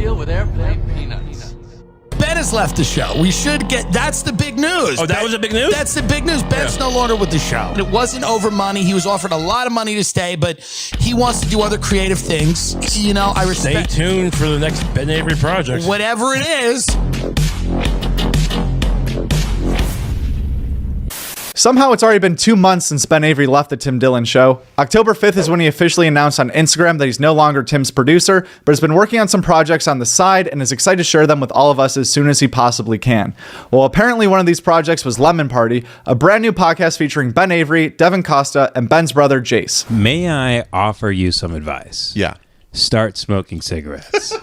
deal with airplane peanuts. Ben has left the show. We should get... That's the big news. Oh, that was the big news? That's the big news. Ben's no longer with the show. It wasn't over money. He was offered a lot of money to stay, but he wants to do other creative things. You know, I respect... Stay tuned for the next Ben Avery project. Whatever it is. Somehow it's already been 2 months since Ben Avery left the Tim Dillon show. October 5th is when he officially announced on Instagram that he's no longer Tim's producer, but has been working on some projects on the side and is excited to share them with all of us as soon as he possibly can. Well, apparently one of these projects was Lemon Party, a brand new podcast featuring Ben Avery, Devin Costa, and Ben's brother Jace. May I offer you some advice? Yeah. Start smoking cigarettes.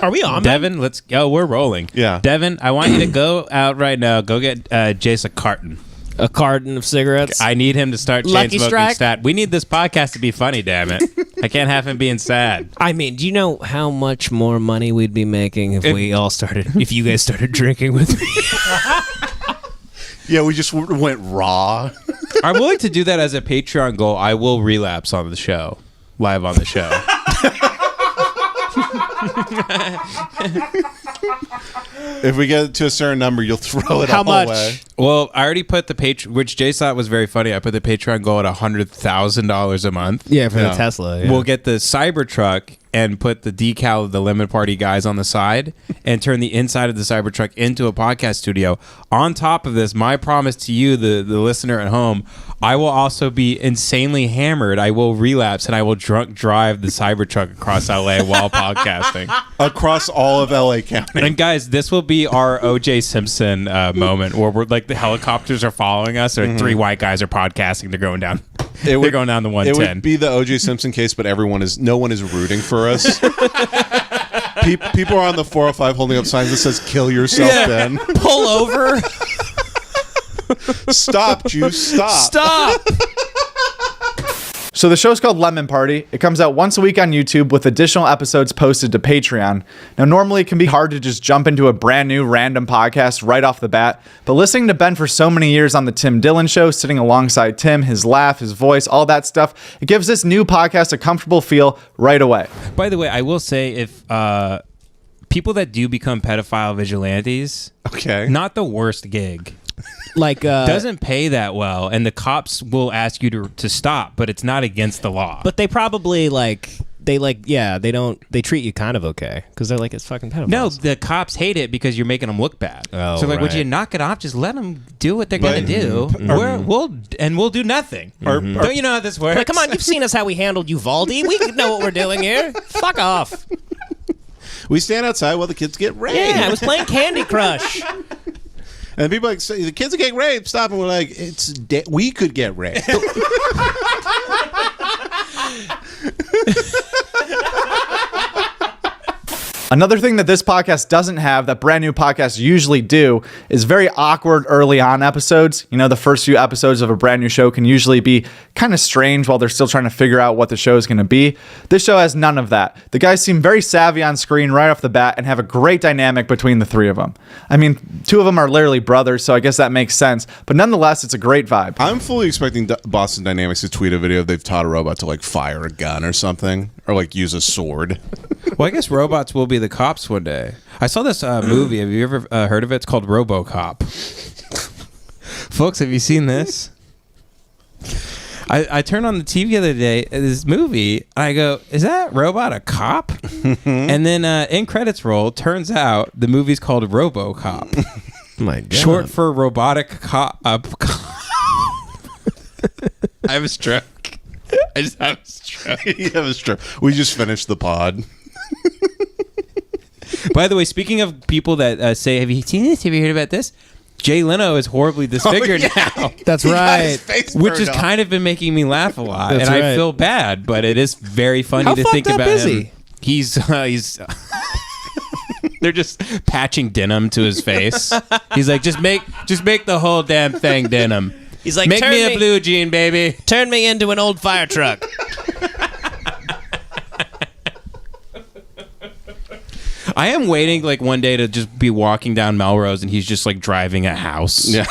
Are we on, Devin? Let's go. We're rolling. Yeah. Devin, I want you to go out right now. Go get Jace a carton. A carton of cigarettes. I need him to start chain Lucky smoking Strike? stat. We need this podcast to be funny, damn it. I can't have him being sad. I mean, do you know how much more money we'd be making if we all started, if you guys started drinking with me? Yeah, we just went raw. I'm willing to do that as a Patreon goal. I will relapse on the show, live on the show. If we get to a certain number, you'll throw it How all much? away. Well, I already put the Patreon, which Jay thought was very funny. I put the Patreon goal at $100,000 a month. Yeah, for Yeah. the Tesla. Yeah. We'll get the Cybertruck and put the decal of the Lemon Party guys on the side and turn the inside of the Cybertruck into a podcast studio. On top of this, my promise to you, the listener at home, I will also be insanely hammered. I will relapse and I will drunk drive the Cybertruck across LA while podcasting. Across all of LA County. And guys, this will be our O.J. Simpson moment where we're like the helicopters are following us, or three white guys are podcasting. They're going down. They're going down the 110. It would be the O.J. Simpson case, but no one is rooting for us. People are on the 405 holding up signs that says "Kill yourself, Ben." Pull over. Stop, Juice. Stop. Stop. So the show's called Lemon Party. It comes out once a week on YouTube with additional episodes posted to Patreon. Now, normally it can be hard to just jump into a brand new random podcast right off the bat, but listening to Ben for so many years on the Tim Dillon show, sitting alongside Tim, his laugh, his voice, all that stuff, it gives this new podcast a comfortable feel right away. By the way, I will say if people that do become pedophile vigilantes, Okay. not the worst gig. Like, Doesn't pay that well, and the cops will ask you to stop, but it's not against the law. but they probably they treat you kind of okay because they're like, it's fucking pedophiles. no, the cops hate it because you're making them look bad. Oh, so like, would right. you knock it off? Just let them do what they're gonna But- do. We'll do nothing. Don't you know how this works? Like, come on, you've seen us how we handled Uvalde. We know what we're doing here. Fuck off. We stand outside while the kids get raped. Yeah, I was playing Candy Crush. And people like say the kids are getting raped. Stop, and we're like, we could get raped. Another thing that this podcast doesn't have that brand new podcasts usually do is very awkward early on episodes. You know, the first few episodes of a brand new show can usually be kind of strange while they're still trying to figure out what the show is going to be. This show has none of that. The guys seem very savvy on screen right off the bat and have a great dynamic between the three of them. I mean, two of them are literally brothers, so I guess that makes sense. But nonetheless, it's a great vibe. I'm fully expecting Boston Dynamics to tweet a video they've taught a robot to like fire a gun or something, or like use a sword. Well, I guess robots will be the cops one day. I saw this movie. Have you ever heard of it? It's called RoboCop. Folks, have you seen this? I turned on the TV the other day, this movie, and I go, is that robot a cop? And then in credits roll, turns out the movie's called RoboCop. My God. Short for robotic cop. I have a stroke. I just have a stroke. You have a stroke. We just finished the pod. By the way, speaking of people that say, have you seen this? Have you heard about this? Jay Leno is horribly disfigured now. That's right. Which has kind of been making me laugh a lot. That's and I right. feel bad, but it is very funny How to fucked think up about is him. he? He's they're just patching denim to his face. He's like, just make the whole damn thing denim. He's like, Make turn me a blue jean, baby. Turn me into an old fire truck. I am waiting like one day to just be walking down Melrose and he's just like driving a house. Yeah.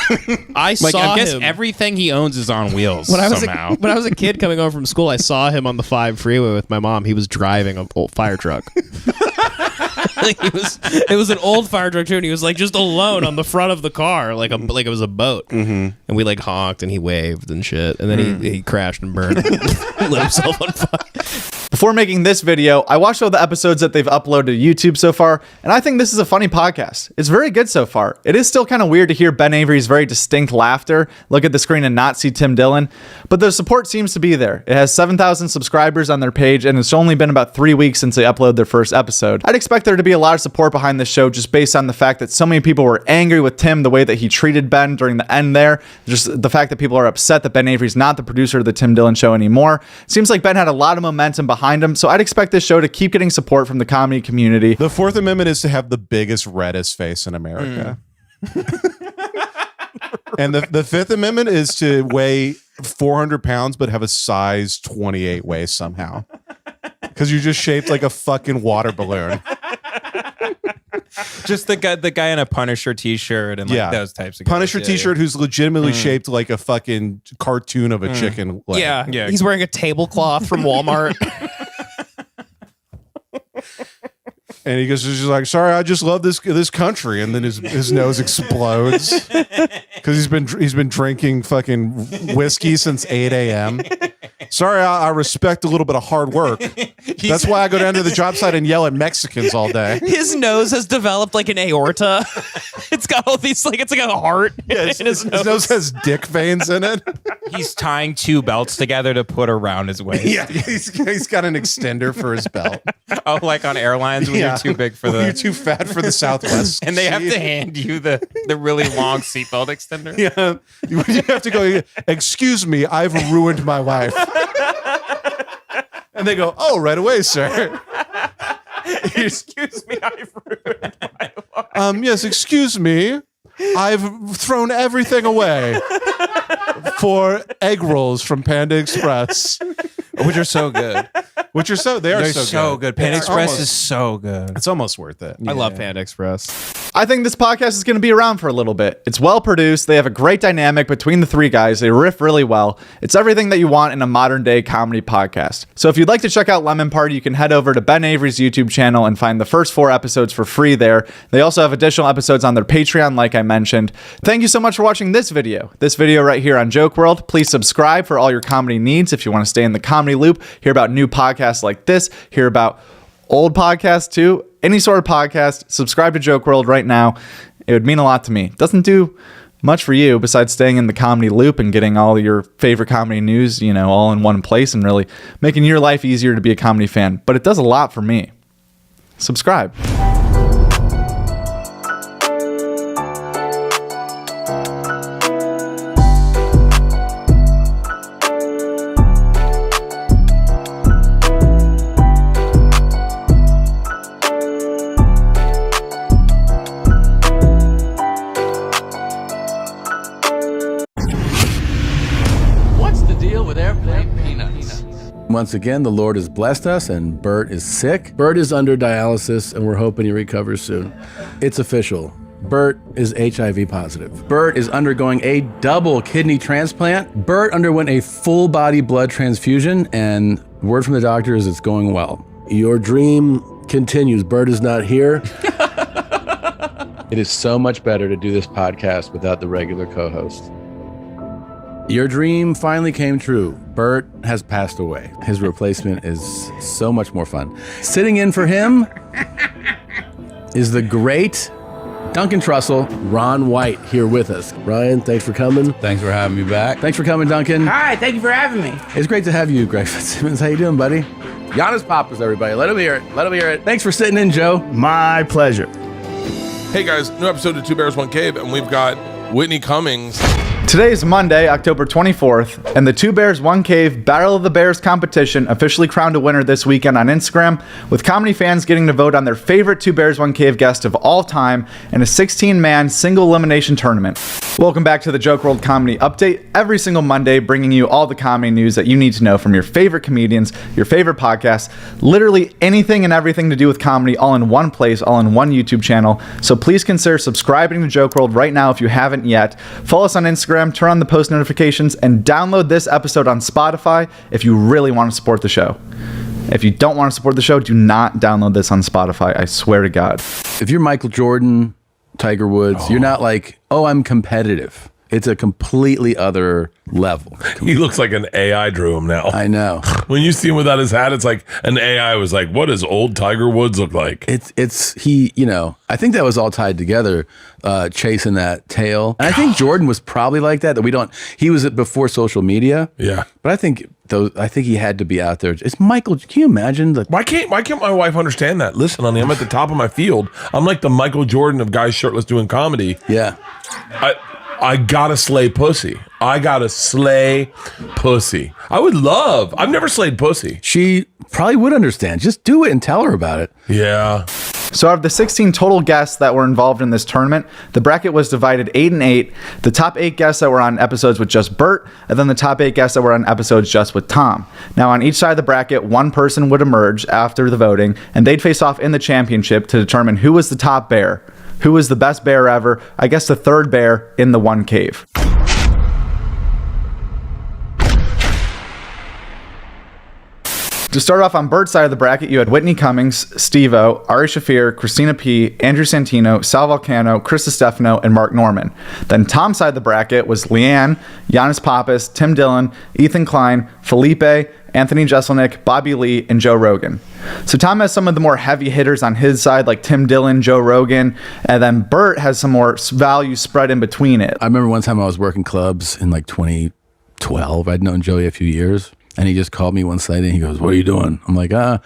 I Like, saw I guess him. everything he owns is on wheels When I was somehow. when I was a kid coming home from school, I saw him on the 5 freeway with my mom. He was driving a old fire truck. Like it was an old fire truck too, and he was like just alone on the front of the car, like it was a boat. And we like honked, and he waved and shit, and then he crashed and burned, lit himself on fire. Before making this video, I watched all the episodes that they've uploaded to YouTube so far, and I think this is a funny podcast. It's very good so far. It is still kind of weird to hear Ben Avery's very distinct laughter, look at the screen and not see Tim Dillon, but the support seems to be there. It has 7,000 subscribers on their page, and it's only been about 3 weeks since they uploaded their first episode. I'd expect there to be a lot of support behind this show just based on the fact that so many people were angry with Tim, the way that he treated Ben during the end there, just the fact that people are upset that Ben Avery's not the producer of the Tim Dillon Show anymore. Seems like Ben had a lot of momentum behind him, so I'd expect this show to keep getting support from the comedy community. The Fourth Amendment is to have the biggest, reddest face in America. And the Fifth Amendment is to weigh 400 pounds but have a size 28 waist somehow. Because you're just shaped like a fucking water balloon. Just the guy in a Punisher t-shirt and like those types of guys. Punisher t-shirt who's legitimately shaped like a fucking cartoon of a chicken leg. Yeah. He's wearing a tablecloth from Walmart. And he goes, he's like, sorry, I just love this country. And then his nose explodes because he's been drinking fucking whiskey since 8 a.m. Sorry, I respect a little bit of hard work. That's why I go down to the job site and yell at Mexicans all day. His nose has developed like an aorta. It's got all these it's like a heart. Yeah, his nose has dick veins in it. He's tying 2 belts together to put around his waist. Yeah, he's got an extender for his belt. Oh, like on airlines when you're too big for you're too fat for the Southwest. And they have to hand you the really long seatbelt extender. Yeah, you have to go, excuse me, I've ruined my wife. And they go, oh, right away, sir. Excuse me, I've ruined my life. Yes, excuse me. I've thrown everything away for egg rolls from Panda Express. Which are so good. They're so good. Panda Express is so good. It's almost worth it. I love Panda Express. I think this podcast is going to be around for a little bit. It's well produced. They have a great dynamic between the 3 guys. They riff really well. It's everything that you want in a modern day comedy podcast. So if you'd like to check out Lemon Party, you can head over to Ben Avery's YouTube channel and find the first 4 episodes for free there. They also have additional episodes on their Patreon, like I mentioned. Thank you so much for watching this video. This video right here on Joke WRLD. Please subscribe for all your comedy needs if you want to stay in the comedy loop, hear about new podcasts like this, hear about old podcasts too, any sort of podcast. Subscribe to Joke WRLD right now. It would mean a lot to me. It doesn't do much for you besides staying in the comedy loop and getting all your favorite comedy news, all in one place and really making your life easier to be a comedy fan. But it does a lot for me. Subscribe. Once again, the Lord has blessed us, and Bert is sick. Bert is under dialysis, and we're hoping he recovers soon. It's official. Bert is HIV positive. Bert is undergoing a double kidney transplant. Bert underwent a full body blood transfusion, and word from the doctor is it's going well. Your dream continues. Bert is not here. It is so much better to do this podcast without the regular co-host. Your dream finally came true. Bert has passed away. His replacement is so much more fun. Sitting in for him is the great Duncan Trussell, Ron White, here with us. Ryan, thanks for coming. Thanks for having me back. Thanks for coming, Duncan. Hi, thank you for having me. It's great to have you, Greg Fitzsimmons. How you doing, buddy? Giannis Papas, everybody. Let him hear it. Let him hear it. Thanks for sitting in, Joe. My pleasure. Hey, guys. New episode of Two Bears, One Cave, and we've got Whitney Cummings. Today is Monday, October 24th, and the Two Bears, One Cave Battle of the Bears competition officially crowned a winner this weekend on Instagram, with comedy fans getting to vote on their favorite Two Bears, One Cave guest of all time in a 16-man single elimination tournament. Welcome back to the Joke WRLD Comedy Update, every single Monday bringing you all the comedy news that you need to know from your favorite comedians, your favorite podcasts, literally anything and everything to do with comedy all in one place, all in one YouTube channel. So please consider subscribing to Joke WRLD right now if you haven't yet. Follow us on Instagram, turn on the post notifications, and download this episode on Spotify if you really want to support the show. If you don't want to support the show, do not download this on Spotify. I swear to God. If you're Michael Jordan, Tiger Woods, you're not like, oh, I'm competitive. It's a completely other level. He looks like an AI drew him now. I know. When you see him without his hat, it's like an AI was like, what does old Tiger Woods look like? He, I think that was all tied together, chasing that tail. And I think Jordan was probably like that he was before social media. Yeah. But I think he had to be out there. It's Michael. Can you imagine? Why can't my wife understand that? Listen, honey, I'm at the top of my field. I'm like the Michael Jordan of guys shirtless doing comedy. Yeah. I gotta slay pussy. I've never slayed pussy. She probably would understand. Just do it and tell her about it. Yeah. So out of the 16 total guests that were involved in this tournament, the bracket was divided 8 and 8. The top 8 guests that were on episodes with just Bert, and then the top 8 guests that were on episodes just with Tom. Now on each side of the bracket, one person would emerge after the voting, and they'd face off in the championship to determine who was the top bear. Who was the best bear ever? I guess the third bear in the one cave. To start off on Bert's side of the bracket, you had Whitney Cummings, Steve-O, Ari Shaffir, Christina P., Andrew Santino, Sal Volcano, Chris Stefano, and Mark Norman. Then Tom's side of the bracket was Leanne, Giannis Pappas, Tim Dillon, Ethan Klein, Felipe, Anthony Jeselnik, Bobby Lee, and Joe Rogan. So Tom has some of the more heavy hitters on his side, like Tim Dillon, Joe Rogan, and then Bert has some more value spread in between it. I remember one time I was working clubs in like 2012. I'd known Joey a few years, and he just called me one Sunday and he goes, "What are you doing?" I'm like, I'm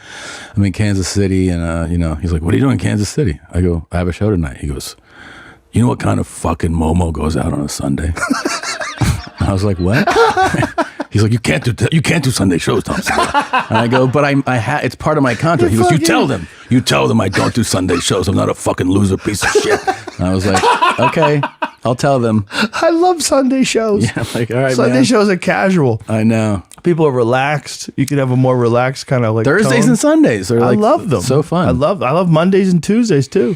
in Kansas City, and he's like, "What are you doing in Kansas City?" I go, "I have a show tonight." He goes, "You know what kind of fucking Momo goes out on a Sunday?" I was like, "What?" He's like, you can't do Sunday shows, Tom. And I go, but it's part of my contract. He goes, you tell them I don't do Sunday shows. I'm not a fucking loser piece of shit. And I was like, okay, I'll tell them. I love Sunday shows. Yeah, I'm like, all right, Sunday shows are casual. I know. People are relaxed. You can have a more relaxed kind of like Thursdays tone. And Sundays. I love them. So fun. I love Mondays and Tuesdays too.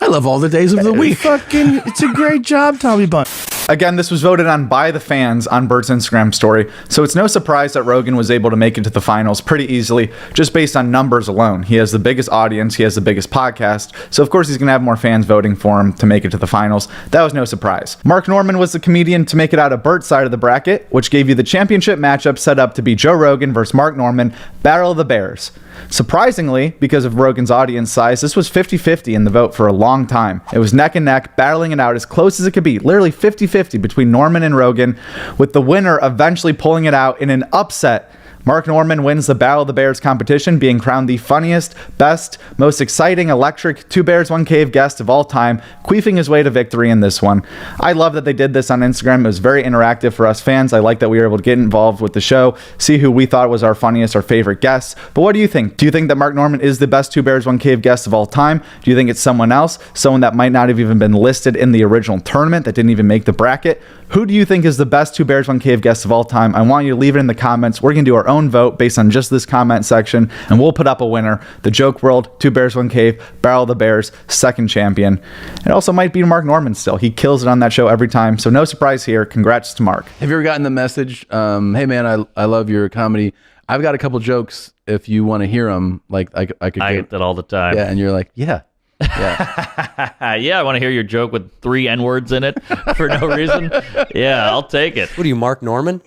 I love all the days of the week. It's a great job, Tommy Bun. Again, this was voted on by the fans on Bert's Instagram story, so it's no surprise that Rogan was able to make it to the finals pretty easily, just based on numbers alone. He has the biggest audience, he has the biggest podcast, so of course he's going to have more fans voting for him to make it to the finals. That was no surprise. Mark Norman was the comedian to make it out of Bert's side of the bracket, which gave you the championship matchup set up to be Joe Rogan versus Mark Norman, Battle of the Bears. Surprisingly, because of Rogan's audience size, this was 50-50 in the vote for a long time. It was neck and neck, battling it out as close as it could be, literally 50-50 between Norman and Rogan, with the winner eventually pulling it out in an upset. Mark Norman wins the Battle of the Bears competition, being crowned the funniest, best, most exciting, electric Two Bears, One Cave guest of all time, queefing his way to victory in this one. I love that they did this on Instagram. It was very interactive for us fans. I like that we were able to get involved with the show, see who we thought was our funniest, our favorite guests. But what do you think? Do you think that Mark Norman is the best Two Bears, One Cave guest of all time? Do you think it's someone else? Someone that might not have even been listed in the original tournament, that didn't even make the bracket? Who do you think is the best Two Bears, One Cave guest of all time? I want you to leave it in the comments. We're going to do our own vote based on just this comment section, and we'll put up a winner. The Joke WRLD, Two Bears, One Cave, Battle of the Bears, second champion. It also might be Mark Norman still. He kills it on that show every time, so no surprise here. Congrats to Mark. Have you ever gotten the message, hey man, I love your comedy. I've got a couple jokes if you want to hear them. Like I get that all the time. Yeah, and you're like, yeah. Yeah, I want to hear your joke with 3 N-words in it for no reason. Yeah, I'll take it. What are you, Mark Norman?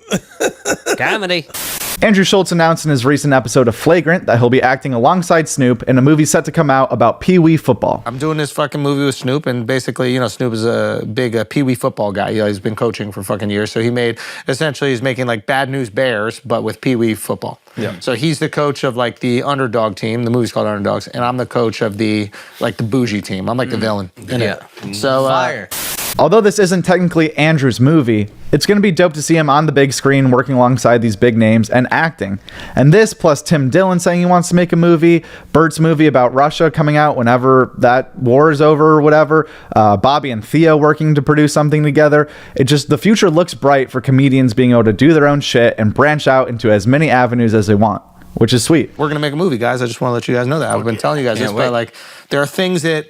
Comedy. Andrew Schultz announced in his recent episode of Flagrant that he'll be acting alongside Snoop in a movie set to come out about Pee Wee football. I'm doing this fucking movie with Snoop, and basically, Snoop is a big Pee Wee football guy. He's been coaching for fucking years, so he's making like Bad News Bears, but with Pee Wee football. Yeah. So he's the coach of like the underdog team. The movie's called Underdogs, and I'm the coach of the bougie team. I'm like the villain in it. So fire. Although this isn't technically Andrew's movie, it's going to be dope to see him on the big screen working alongside these big names and acting. And this, plus Tim Dillon saying he wants to make a movie, Bert's movie about Russia coming out whenever that war is over or whatever, Bobby and Theo working to produce something together. The future looks bright for comedians being able to do their own shit and branch out into as many avenues as they want, which is sweet. We're going to make a movie, guys. I just want to let you guys know that. I've been telling you guys this, but like there are things that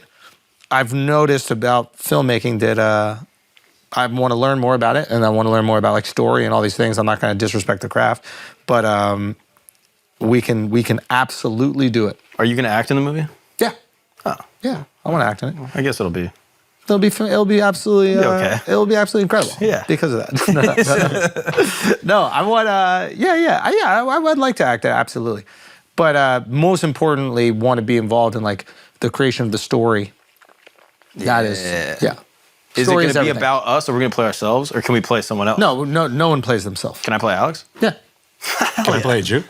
I've noticed about filmmaking that I want to learn more about it, and I want to learn more about like story and all these things. I'm not going to disrespect the craft, but we can absolutely do it. Are you going to act in the movie? Yeah. Oh. Yeah. I want to act in it. I guess it'll be absolutely okay. It'll be absolutely incredible. Yeah. Because of that. No, I want I would like to act it, absolutely. But most importantly, want to be involved in like the creation of the story. That is Is Story it going to be everything. about us, or we're going to play ourselves, or can we play someone else? No one plays themselves. Can I play Alex? Yeah. Can I play you?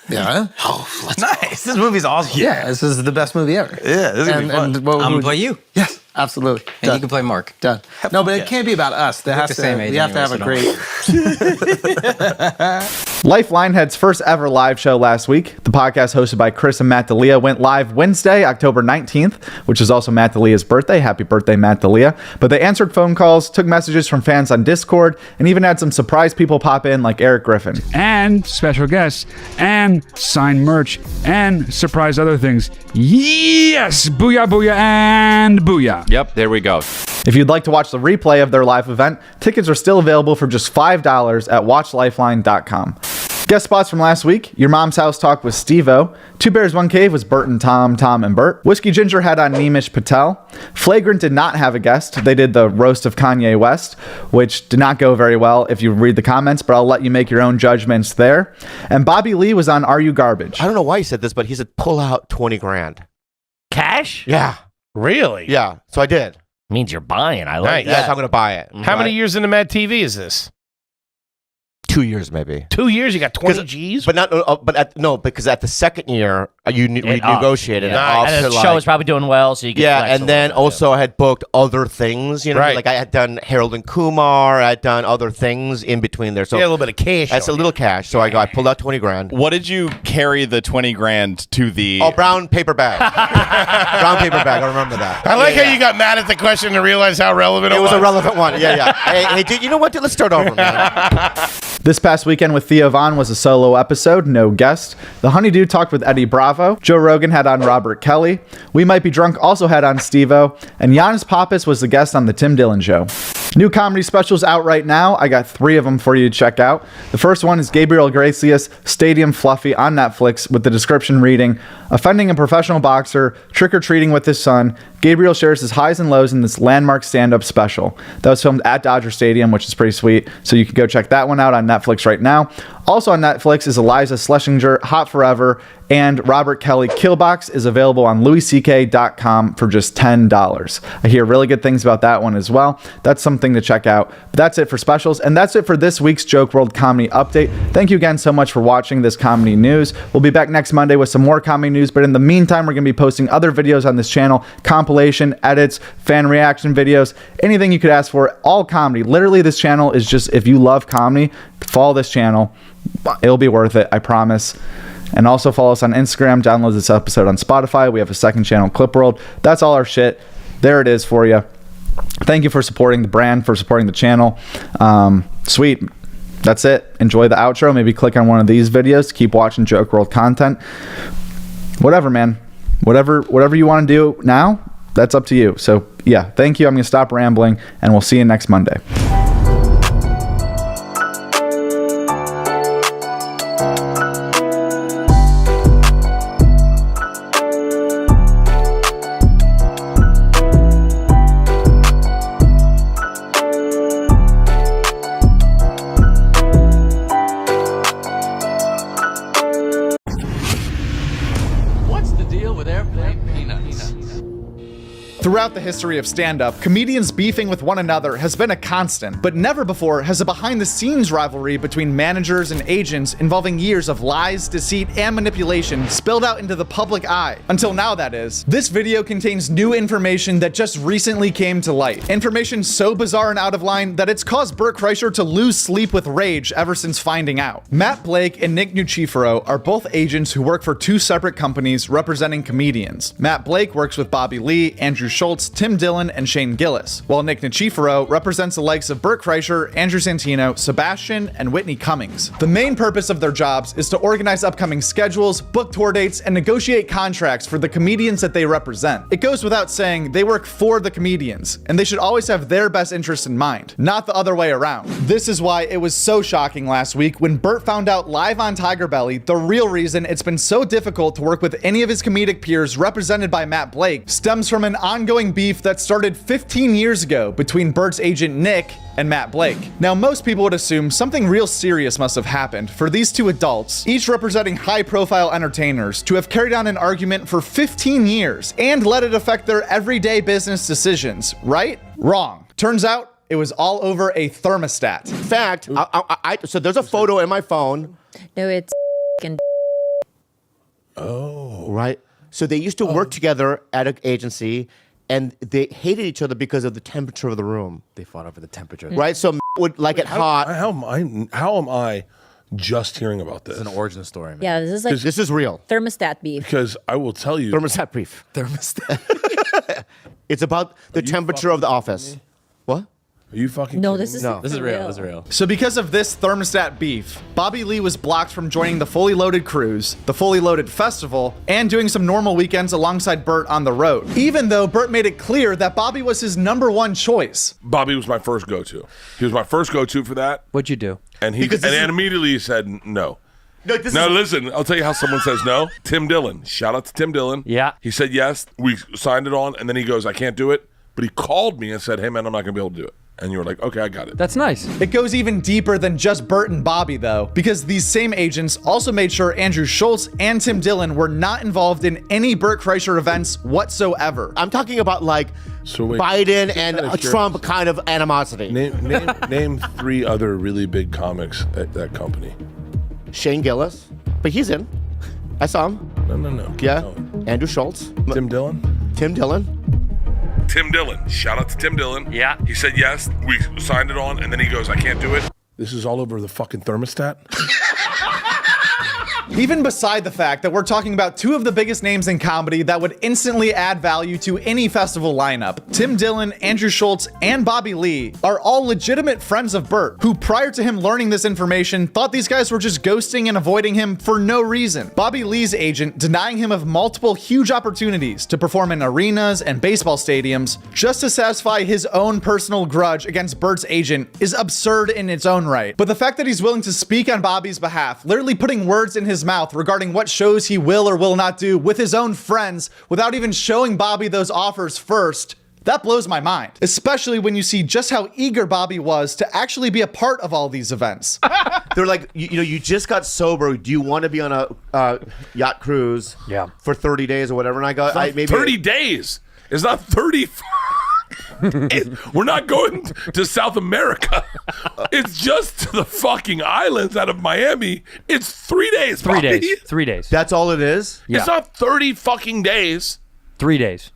Yeah. Oh, nice. This movie's awesome. Yeah, this is the best movie ever. Yeah, this is going to be fun. I'm going to play you. Yes, absolutely. And you can play Mark. Done. No, but it can't be about us. There has to, we have to have a great. Lifeline had its first ever live show last week. The podcast hosted by Chris and Matt D'Elia went live Wednesday, October 19th, which is also Matt D'Elia's birthday. Happy birthday, Matt D'Elia. But they answered phone calls, took messages from fans on Discord, and even had some surprise people pop in like Eric Griffin. And special guests, and signed merch, and surprise other things. Yes! Booyah, booyah, and booyah. Yep, there we go. If you'd like to watch the replay of their live event, tickets are still available for just $5 at watchlifeline.com. Guest spots from last week: Your Mom's House Talk with Steve-O, Two Bears, One Cave was Bert and Tom, Tom and Bert. Whiskey Ginger had on Neemish Patel. Flagrant did not have a guest. They did the roast of Kanye West, which did not go very well if you read the comments, but I'll let you make your own judgments there. And Bobby Lee was on Are You Garbage? I don't know why he said this, but he said pull out 20 grand. Cash? Yeah. Really? Yeah. So I did. Means you're buying. I like Yes, that. I'm going to buy it. How many years into Mad TV is this? 2 years, maybe. 2 years? You got 20 G's? But not. Because at the second year you renegotiated it Yeah. off And to the show was probably doing well, so you could flex a and then little bit. also I had booked other things. You know, Right. like I had done Harold and Kumar. I had done other things in between there. So Yeah, a little bit of cash. That's a little cash. So I pulled out 20 grand. What did you carry the 20 grand to the? Oh, brown paper bag. Brown paper bag. I remember that. I like how you got mad at the question and realized how relevant it was. It was a relevant one. Yeah. Hey, dude, you know what? Dude, let's start over, man. This past weekend with Theo Von was a solo episode, no guest. The Honeydew talked with Eddie Bravo. Joe Rogan had on Robert Kelly. We Might Be Drunk also had on Steve-O. And Giannis Pappas was the guest on The Tim Dillon Show. New comedy specials out right now. I got 3 of them for you to check out. The first one is Gabriel Iglesias' Stadium Fluffy on Netflix, with the description reading, offending a professional boxer, trick-or-treating with his son. Gabriel shares his highs and lows in this landmark stand-up special. That was filmed at Dodger Stadium, which is pretty sweet. So you can go check that one out on Netflix right now. Also on Netflix is Eliza Schlesinger, Hot Forever, and Robert Kelly Killbox is available on louisck.com for just $10. I hear really good things about that one as well. That's something to check out. But that's it for specials, and that's it for this week's Joke World Comedy Update. Thank you again so much for watching this comedy news. We'll be back next Monday with some more comedy news, but in the meantime, we're going to be posting other videos on this channel, compilation, edits, fan reaction videos, anything you could ask for, all comedy. Literally, this channel is just, if you love comedy, follow this channel. It'll be worth it, I promise. And also follow us on Instagram. Download this episode on Spotify. We have a second channel, Clip World. That's all our shit. There it is for you. Thank you for supporting the brand, for supporting the channel. Sweet. That's it. Enjoy the outro. Maybe click on one of these videos to keep watching Joke World content. Whatever, man. Whatever you want to do now, that's up to you. So, yeah, thank you. I'm going to stop rambling, and we'll see you next Monday. What's the deal with airplane peanuts? Throughout the history of stand-up, comedians beefing with one another has been a constant, but never before has a behind-the-scenes rivalry between managers and agents involving years of lies, deceit, and manipulation spilled out into the public eye. Until now, that is. This video contains new information that just recently came to light. Information so bizarre and out of line that it's caused Bert Kreischer to lose sleep with rage ever since finding out. Matt Blake and Nick Nucifero are both agents who work for 2 separate companies representing comedians. Matt Blake works with Bobby Lee, Andrew Andrew Schultz, Tim Dillon, and Shane Gillis, while Nick Nicifero represents the likes of Bert Kreischer, Andrew Santino, Sebastian, and Whitney Cummings. The main purpose of their jobs is to organize upcoming schedules, book tour dates, and negotiate contracts for the comedians that they represent. It goes without saying they work for the comedians, and they should always have their best interests in mind, not the other way around. This is why it was so shocking last week when Bert found out live on Tiger Belly the real reason it's been so difficult to work with any of his comedic peers represented by Matt Blake stems from an ongoing beef that started 15 years ago between Bert's agent Nick and Matt Blake. Now, most people would assume something real serious must have happened for these two adults, each representing high-profile entertainers, to have carried on an argument for 15 years and let it affect their everyday business decisions, right? Wrong. Turns out it was all over a thermostat. In fact, so there's a photo in my phone. No, it's and right. So they used to work together at an agency, and they hated each other because of the temperature of the room. They fought over the temperature. Right? So would like it hot. How am I just hearing about this? It's an origin story, man. yeah, this is like This is real. thermostat beef. Because I will tell you. Thermostat brief. Thermostat. It's about the temperature of the office. What? Are you fucking No, kidding this me? is No, this is real. This is real. So because of this thermostat beef, Bobby Lee was blocked from joining the Fully Loaded Cruise, the Fully Loaded Festival, and doing some normal weekends alongside Bert on the road, even though Bert made it clear that Bobby was his #1 choice. Bobby was my first go-to. He was my first go-to for that. What'd you do? And he immediately said no. Now listen, I'll tell you how someone says no. Tim Dillon. Shout out to Tim Dillon. Yeah. He said yes. We signed it on, and then he goes, I can't do it. But he called me and said, hey man, I'm not gonna be able to do it. And you were like, okay, I got it. That's nice. It goes even deeper than just Bert and Bobby, though, because these same agents also made sure Andrew Schultz and Tim Dillon were not involved in any Bert Kreischer events whatsoever. I'm talking about like Biden and Trump kind of animosity. Name 3 other really big comics at that company. Shane Gillis, but he's in. I saw him. No. Yeah. Andrew Schultz. Tim Dillon. Tim Dillon. Tim Dillon. Shout out to Tim Dillon. Yeah. He said yes. We signed it on, and then he goes, I can't do it. This is all over the fucking thermostat. Even beside the fact that we're talking about 2 of the biggest names in comedy that would instantly add value to any festival lineup, Tim Dillon, Andrew Schultz, and Bobby Lee are all legitimate friends of Bert, who prior to him learning this information thought these guys were just ghosting and avoiding him for no reason. Bobby Lee's agent denying him of multiple huge opportunities to perform in arenas and baseball stadiums just to satisfy his own personal grudge against Bert's agent is absurd in its own right. But the fact that he's willing to speak on Bobby's behalf, literally putting words in his mouth regarding what shows he will or will not do with his own friends without even showing Bobby those offers first, that blows my mind. Especially when you see just how eager Bobby was to actually be a part of all these events. They're like, you just got sober. Do you want to be on a yacht cruise for 30 days or whatever? And I go, maybe 30 days. It's not 30. We're not going to South America. It's just to the fucking islands out of Miami. It's 3 days. 3 days. 3 days. That's all it is? Yeah. It's not 30 fucking days. 3 days.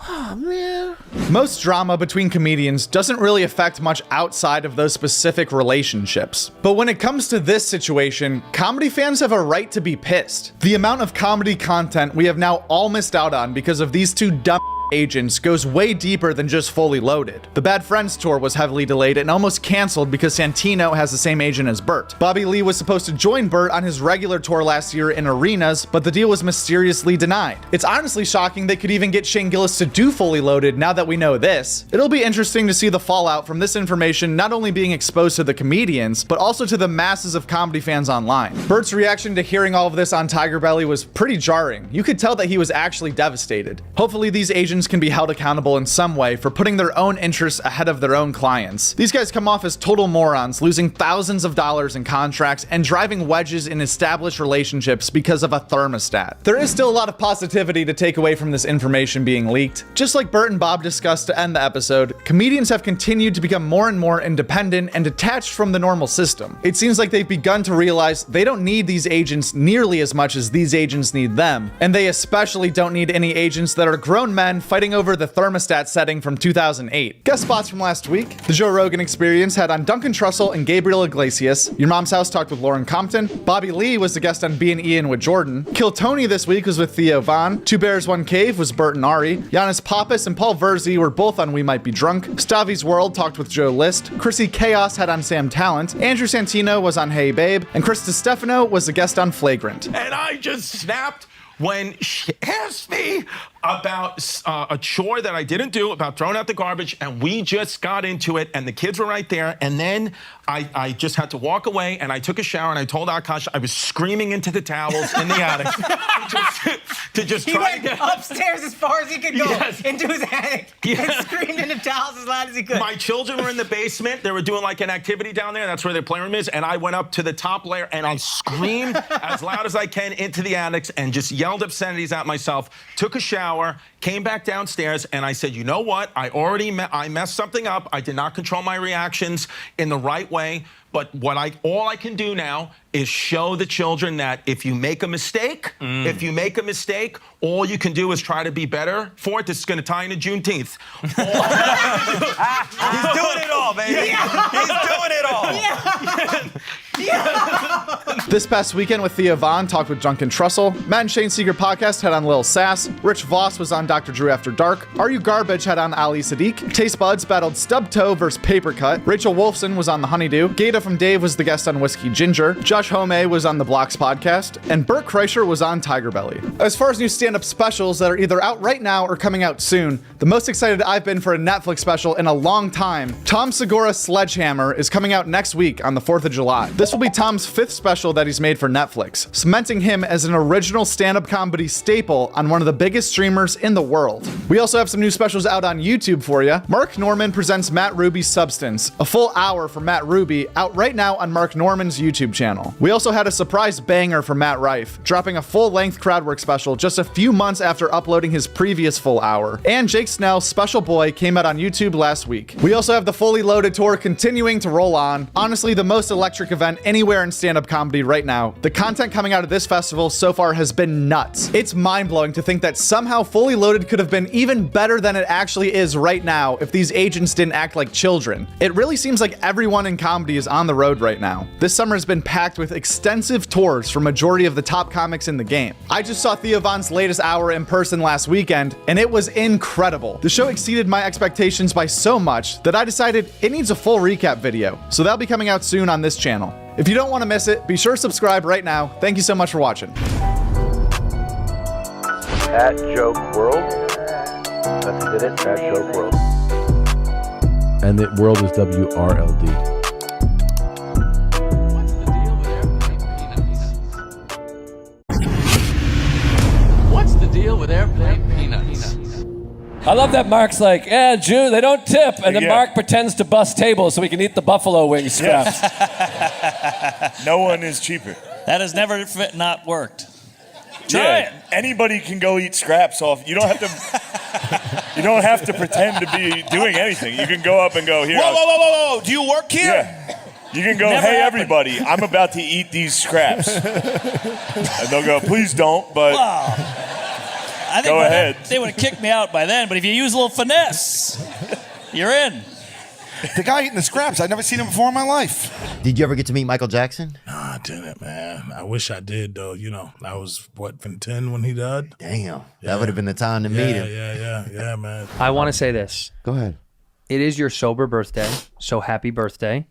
Oh, man. Most drama between comedians doesn't really affect much outside of those specific relationships. But when it comes to this situation, comedy fans have a right to be pissed. The amount of comedy content we have now all missed out on because of these 2 dumb agents goes way deeper than just Fully Loaded. The Bad Friends tour was heavily delayed and almost canceled because Santino has the same agent as Bert. Bobby Lee was supposed to join Bert on his regular tour last year in arenas, but the deal was mysteriously denied. It's honestly shocking they could even get Shane Gillis to do Fully Loaded now that we know this. It'll be interesting to see the fallout from this information not only being exposed to the comedians, but also to the masses of comedy fans online. Bert's reaction to hearing all of this on Tiger Belly was pretty jarring. You could tell that he was actually devastated. Hopefully these agents can be held accountable in some way for putting their own interests ahead of their own clients. These guys come off as total morons, losing thousands of dollars in contracts and driving wedges in established relationships because of a thermostat. There is still a lot of positivity to take away from this information being leaked. Just like Bert and Bob discussed to end the episode, comedians have continued to become more and more independent and detached from the normal system. It seems like they've begun to realize they don't need these agents nearly as much as these agents need them, and they especially don't need any agents that are grown men fighting over the thermostat setting from 2008. Guest spots from last week. The Joe Rogan Experience had on Duncan Trussell and Gabriel Iglesias. Your Mom's House talked with Lauren Compton. Bobby Lee was the guest on B and Ian with Jordan. Kill Tony this week was with Theo Von. Two Bears, One Cave was Bert and Ari. Giannis Pappas and Paul Verzi were both on We Might Be Drunk. Stavi's World talked with Joe List. Chrissy Chaos had on Sam Talent. Andrew Santino was on Hey Babe. And Chris DiStefano was the guest on Flagrant. And I just snapped when she asked me about a chore that I didn't do, about throwing out the garbage, and we just got into it, and the kids were right there, and then I just had to walk away, and I took a shower, and I told Akash I was screaming into the towels in the attic to just He try went to get upstairs as far as he could go Yes. into his attic and screamed into towels as loud as he could. My children were in the basement. They were doing like an activity down there. That's where their playroom is. And I went up to the top layer and I screamed as loud as I can into the attics and just yelled obscenities at myself. Took a shower, came back downstairs, and I said, you know what? I messed something up. I did not control my reactions in the right way. But all I can do now is show the children that if you make a mistake, all you can do is try to be better for it. This is going to tie into Juneteenth. He's doing it all, baby. Yeah. He's doing it all. This past weekend with Theo Von talked with Duncan Trussell. Matt and Shane Seeger podcast had on Lil Sass. Rich Voss was on Dr. Drew After Dark. Are You Garbage had on Ali Sadiq. Taste Buds battled Stub Toe versus Paper Cut. Rachel Wolfson was on The Honeydew. Gata from Dave was the guest on Whiskey Ginger. Josh Homme was on The Blocks podcast. And Burt Kreischer was on Tiger Belly. As far as new stand-up specials that are either out right now or coming out soon, the most excited I've been for a Netflix special in a long time, Tom Segura Sledgehammer, is coming out next week on the 4th of July. This will be Tom's 5th special that he's made for Netflix, cementing him as an original stand-up comedy staple on one of the biggest streamers in the world. We also have some new specials out on YouTube for you. Mark Norman presents Matt Ruby's Substance, a full hour for Matt Ruby, out right now on Mark Norman's YouTube channel. We also had a surprise banger for Matt Rife, dropping a full-length crowdwork special just a few months after uploading his previous full hour. And Jake Snell's Special Boy came out on YouTube last week. We also have the Fully Loaded Tour continuing to roll on. Honestly, the most electric event anywhere in stand-up comedy right now. The content coming out of this festival so far has been nuts. It's mind-blowing to think that somehow Fully Loaded could have been even better than it actually is right now if these agents didn't act like children. It really seems like everyone in comedy is on the road right now. This summer has been packed with extensive tours for majority of the top comics in the game. I just saw Theo Von's latest hour in person last weekend, and it was incredible. The show exceeded my expectations by so much that I decided it needs a full recap video, so that'll be coming out soon on this channel. If you don't want to miss it, be sure to subscribe right now. Thank you so much for watching. At Joke World. That's it, at Joke World. And the world is WRLD. What's the deal with airplane peanuts? I love that Mark's like, yeah, Jew, they don't tip. And then Mark pretends to bust tables so we can eat the buffalo wing scraps. No one is cheaper. That has never not worked. Try it. Anybody can go eat scraps off. You don't have to. You don't have to pretend to be doing anything. You can go up and go here. Whoa! Do you work here? Yeah. You can go, Never hey happened. everybody, I'm about to eat these scraps, and they'll go, please don't. But I think go by ahead. They would have kicked me out by then. But if you use a little finesse, you're in. The guy eating the scraps, I'd never seen him before in my life. Did you ever get to meet Michael Jackson? No, I didn't, man. I wish I did, though. You know, I was, what, 10 when he died? Damn. That would have been the time to meet him. Yeah, man. I want to say this. Go ahead. It is your sober birthday, so happy birthday.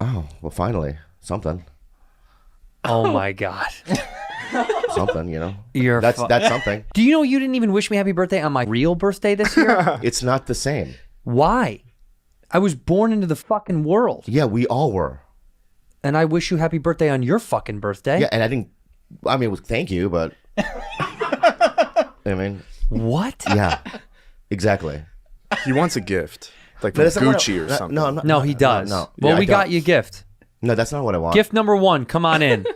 Oh, well, finally. Something. Oh, my God. Something, you know. That's something. Do you know you didn't even wish me happy birthday on my real birthday this year? It's not the same. Why? I was born into the fucking world. Yeah, we all were. And I wish you happy birthday on your fucking birthday. Yeah, and I didn't, I mean, thank you, but. I mean. What? Yeah, exactly. He wants a gift. Like But from that's not Gucci what or I- something. No, he does. No. Well, Yeah, we I got don't. you a gift. No, that's not what I want. Gift number 1, come on in.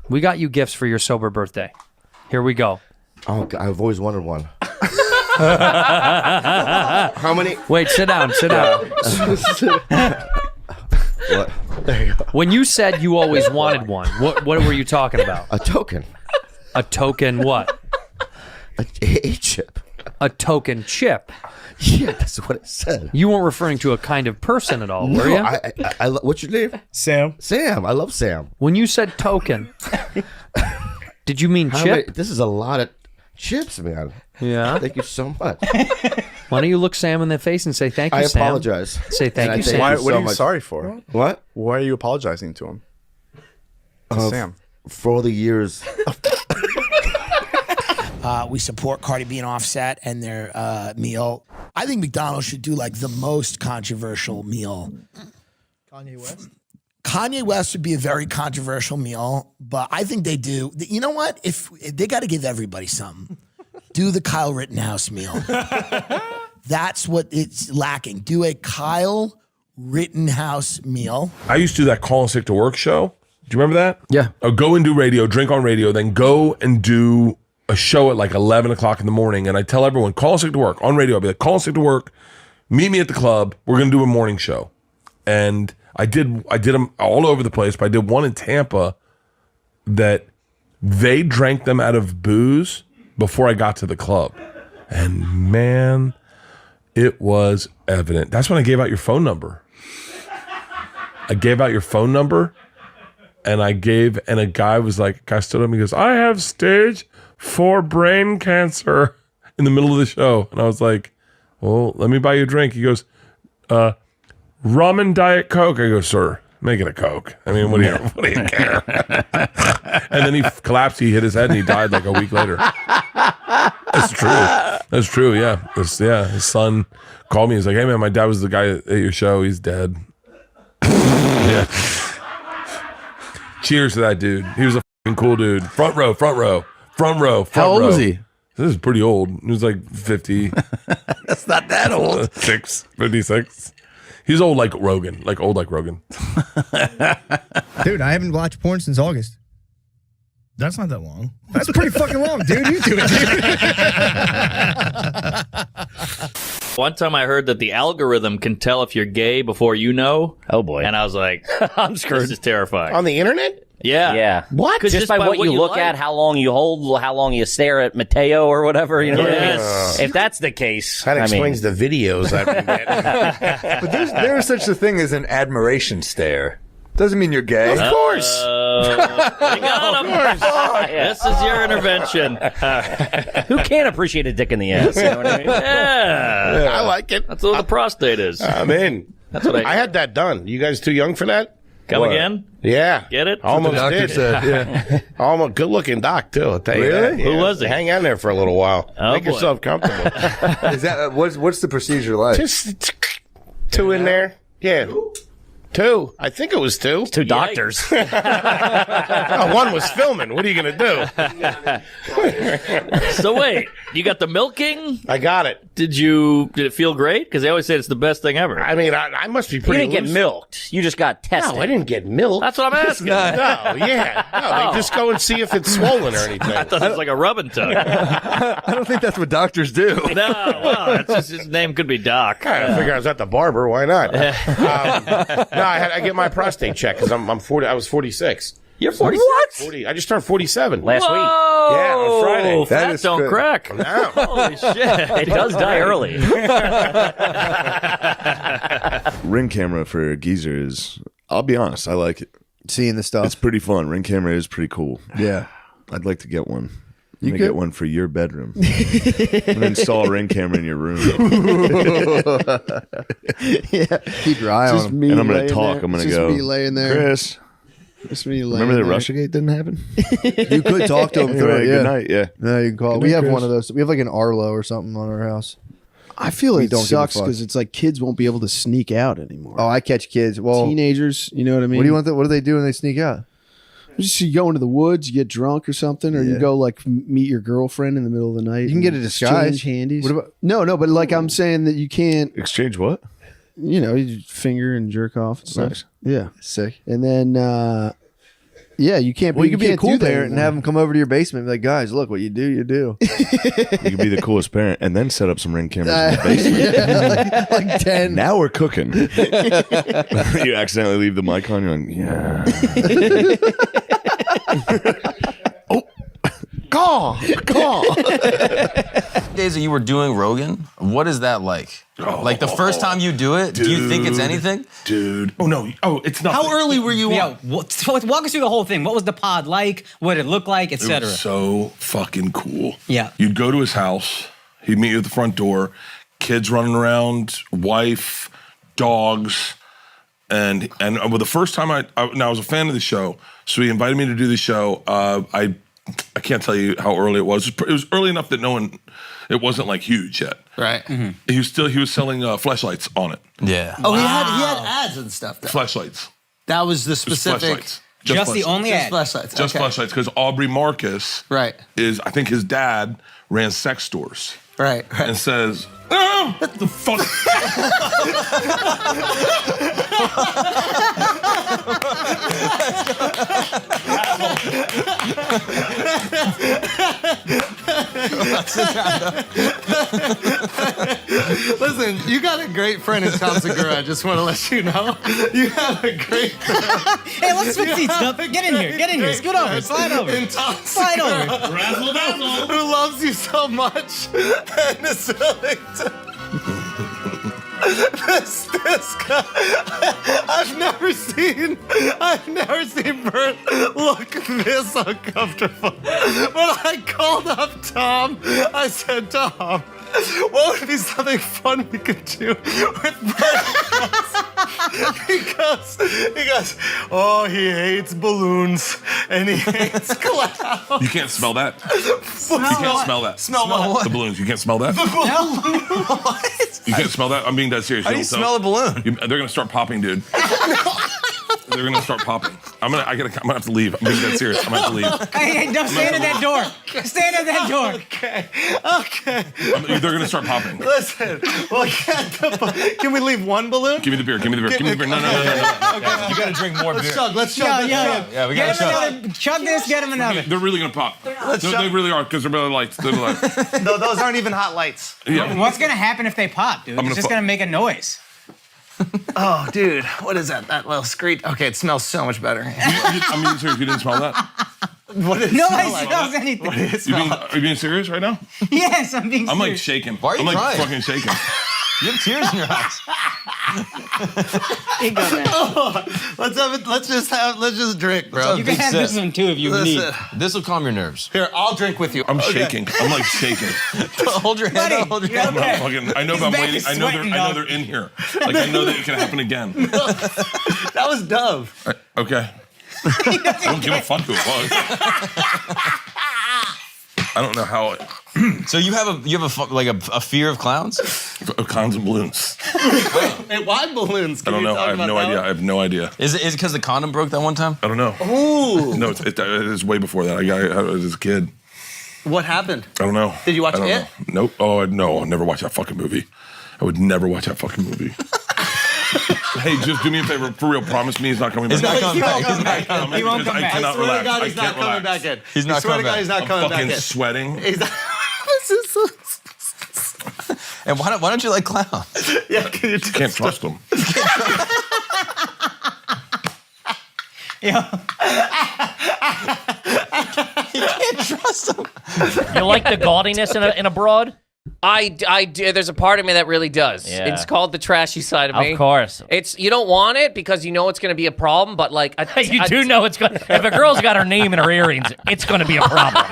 We got you gifts for your sober birthday. Here we go. Oh, God, I've always wanted one. How many? Wait, sit down. What? There you go. When you said you always wanted one, what were you talking about? A token. A token what? A chip. a token chip. Yeah, that's what it said. You weren't referring to a kind of person at all, were you? What's your name? Sam. Sam. I love Sam. When you said token, did you mean chip? This is a lot of chips, man. Yeah. Thank you so much. Why don't you look Sam in the face and say thank you, Sam? I apologize. Say thank you, Sam. What are you sorry for? What? Why are you apologizing to him? Sam. For all the years. We support Cardi B and Offset and their meal. I think McDonald's should do like the most controversial meal. Kanye West? Kanye West would be a very controversial meal, but I think they do. You know what? If they got to give everybody something. Do the Kyle Rittenhouse meal. That's what it's lacking. Do a Kyle Rittenhouse meal. I used to do that Call and Sick to Work show. Do you remember that? Yeah. Go and do radio, drink on radio, then go and do a show at like 11 o'clock in the morning. And I tell everyone, call and sick to work on radio. I'll be like, call and sick to work. Meet me at the club. We're going to do a morning show. And I did them all over the place, but I did one in Tampa that they drank them out of booze before I got to the club. And man, it was evident. That's when I gave out your phone number. I gave out your phone number and a guy was like, guy stood up and he goes, I have stage 4 brain cancer in the middle of the show. And I was like, well, let me buy you a drink. He goes, rum and Diet Coke. I go, sir, make it a Coke. I mean, what do you care? And then he collapsed. He hit his head and he died like a week later. That's true. That's true. Yeah. His son called me. He's like, hey man, my dad was the guy at your show. He's dead. Yeah. Cheers to that dude. He was a fucking cool dude. Front row. How old was he? This is pretty old. He was like 50. That's not that old. 56. He's old like Rogan. Dude, I haven't watched porn since August. That's not that long. That's pretty fucking long, dude. You do it, dude. One time I heard that the algorithm can tell if you're gay before you know. Oh boy. And I was like, I'm screwed. This is terrifying. On the internet? Yeah. Yeah. What? Just by what you look like. at, how long you hold, how long you stare at Mateo or whatever, you know what I mean? Yes. If that's the case. That explains the videos I've been getting. But there is such a thing as an admiration stare. Doesn't mean you're gay. Of course. We got him. This is your intervention. Who can't appreciate a dick in the ass? You know what I mean? Yeah. I like it. That's what the prostate is. I'm in. That's what I had that done. You guys too young for that? Come What? again? Yeah. Get it? Almost That's what the did. doctor said, Yeah. Almost good looking doc too. I'll tell you Really? that. Who was he? Hang on there for a little while. Oh, Make boy. yourself comfortable. Is that what's the procedure like? Just 2 in there. Yeah. 2. I think it was 2. 2 doctors. Oh, one was filming. What are you going to do? So wait, you got the milking? I got it. Did it feel great? Because they always say it's the best thing ever. I mean, I must be You pretty didn't get loose. milked. You just got tested. No, I didn't get milk. That's what I'm asking. No, they just go and see if it's swollen or anything. I thought it was like a rub and tug. I don't think that's what doctors do. No, well, that's just, his name could be Doc. I figure I was at the barber. Why not? No, I get my prostate checked because I'm 40. I was 46. You're 46? What? 40. I just turned 47 Last week. Yeah, on Friday. That don't good. crack. No. Holy shit. It does die early. Ring camera for a geezer is, I'll be honest, I like it. Seeing the stuff. It's pretty fun. Ring camera is pretty cool. Yeah. I'd like to get one. You I'm gonna could? get one for your bedroom. And install a ring camera in your room. Yeah. Keep your eye on him. And I'm gonna talk. I'm gonna Just go, me laying there. Chris, Just me laying remember that there. Russiagate didn't happen? You could talk to him through it. Anyway, Yeah. good night. Yeah. No, you can call. Good We night, have Chris. one of those. We have like an Arlo or something on our house. I feel We it don't give a sucks fuck. because it's like kids won't be able to sneak out anymore. Oh, I catch kids. Well, Teenagers, you know what I mean? what do you want? What do they do when they sneak out? Just you go into the woods, you get drunk or something, or you Yeah. go like meet your girlfriend in the middle of the night. You can get a and disguise. exchange handies. What about? No, but like I'm saying that you can't. Exchange what? You know, you just finger and jerk off and stuff. Nice. Yeah, Sick. and then yeah, you can't. Well, you you could be a can't cool do that parent and have them come over to your basement and be like, guys, look what you do. You do. You could be the coolest parent and then set up some ring cameras in the basement. Yeah, like 10. Now we're cooking. You accidentally leave the mic on. You're like, yeah. Call. Days that you were doing Rogan, what is that like? Like the first time you do it, do you think it's anything? Dude. Oh, no. Oh, it's nothing. How early were you on? Walk us through the whole thing. What was the pod like? What did it look like, It etc.? was so fucking cool. Yeah. You'd go to his house. He'd meet you at the front door. Kids running around, wife, dogs. And well, the first time I was a fan of the show, so he invited me to do the show. I can't tell you how early it was. It was early enough that it wasn't like huge yet. Right. Mm-hmm. He was selling fleshlights on it. Yeah. Oh, he had ads and stuff. Though. Fleshlights. That was the specific. Just the only ad. Just fleshlights. Just fleshlights, because Aubrey Marcus, I think his dad ran sex stores. Right. And says, oh, what the fuck? Listen, you got a great friend in Tom Segura. I just want to let you know. You have a great friend. Hey, let's switch seats. Get in here. Scoot over. Slide over. In Tom Slide Segura, over. Razzle dazzle. Who loves you so much and is willing to... This guy, I've never seen Bert look this uncomfortable. When I called up Tom, I said, Tom, what would be something fun we could do with Bert? He goes, oh, he hates balloons and he hates clouds. You can't smell that. You can't smell that. Smell what? The balloons. You can't smell that? What? You can't smell that? I'm being dead serious. How do you smell a balloon? They're going to start popping, dude. They're going to start popping. I'm going to have to leave. I'm being dead serious. I'm going to have to leave. Hey, no, stand at that door. Stand at that door. Okay. They're going to start popping. Listen, well, can we leave one balloon? Give me the beer. No. You got to drink more beer. Let's chug. Yeah, we got to chug. Chug this, get him another. They're really going to pop. They really are, because they're really lights. They're lights. No, those aren't even hot lights. Yeah. What's going to happen if they pop, dude? It's just going to make a noise. Oh, dude, what is that? That little screech. Okay, it smells so much better. I'm being serious. You didn't smell that? What did it Nobody smell like? smells anything. What did it smell like? Are you being serious right now? Yes, I'm being serious. I'm like shaking. Why are you I'm crying? like fucking shaking. You have tears in your eyes. Let's just drink, bro. You can have this one too if you need. This will calm your nerves. Here, I'll drink with you. I'm shaking. I'm like shaking. Hold your hand up. Hold your hand up. I know if I'm waiting. I know they're in here. Like I know that it can happen again. That was Dove. Okay. I don't give a fuck who it was. I don't know how it. So you have a fear of clowns? Of clowns and balloons. Hey, why balloons? I don't know. I have no idea. I have no idea. Is it because the condom broke that one time? I don't know. Ooh. No, it's way before that. I was a kid. What happened? I don't know. Did you watch I don't it? know. Nope. Oh, no. I'll never watch that fucking movie. I would never watch that fucking movie. Hey, just do me a favor. For real, promise me he's not coming back. He's not coming back. He won't come back. I cannot relax. God, he's I can't not coming relax. back in. He's not coming back. He's not I'm coming back fucking in. sweating. And why don't you like clowns? Yeah, can you Can't trust them. Yeah. You can't trust them. You like the gaudiness in a broad? I do. There's a part of me that really does. Yeah. It's called the trashy side of me. Of course. It's you don't want it because you know it's going to be a problem, but like You do know it's going. If a girl's got her name in her earrings, it's going to be a problem.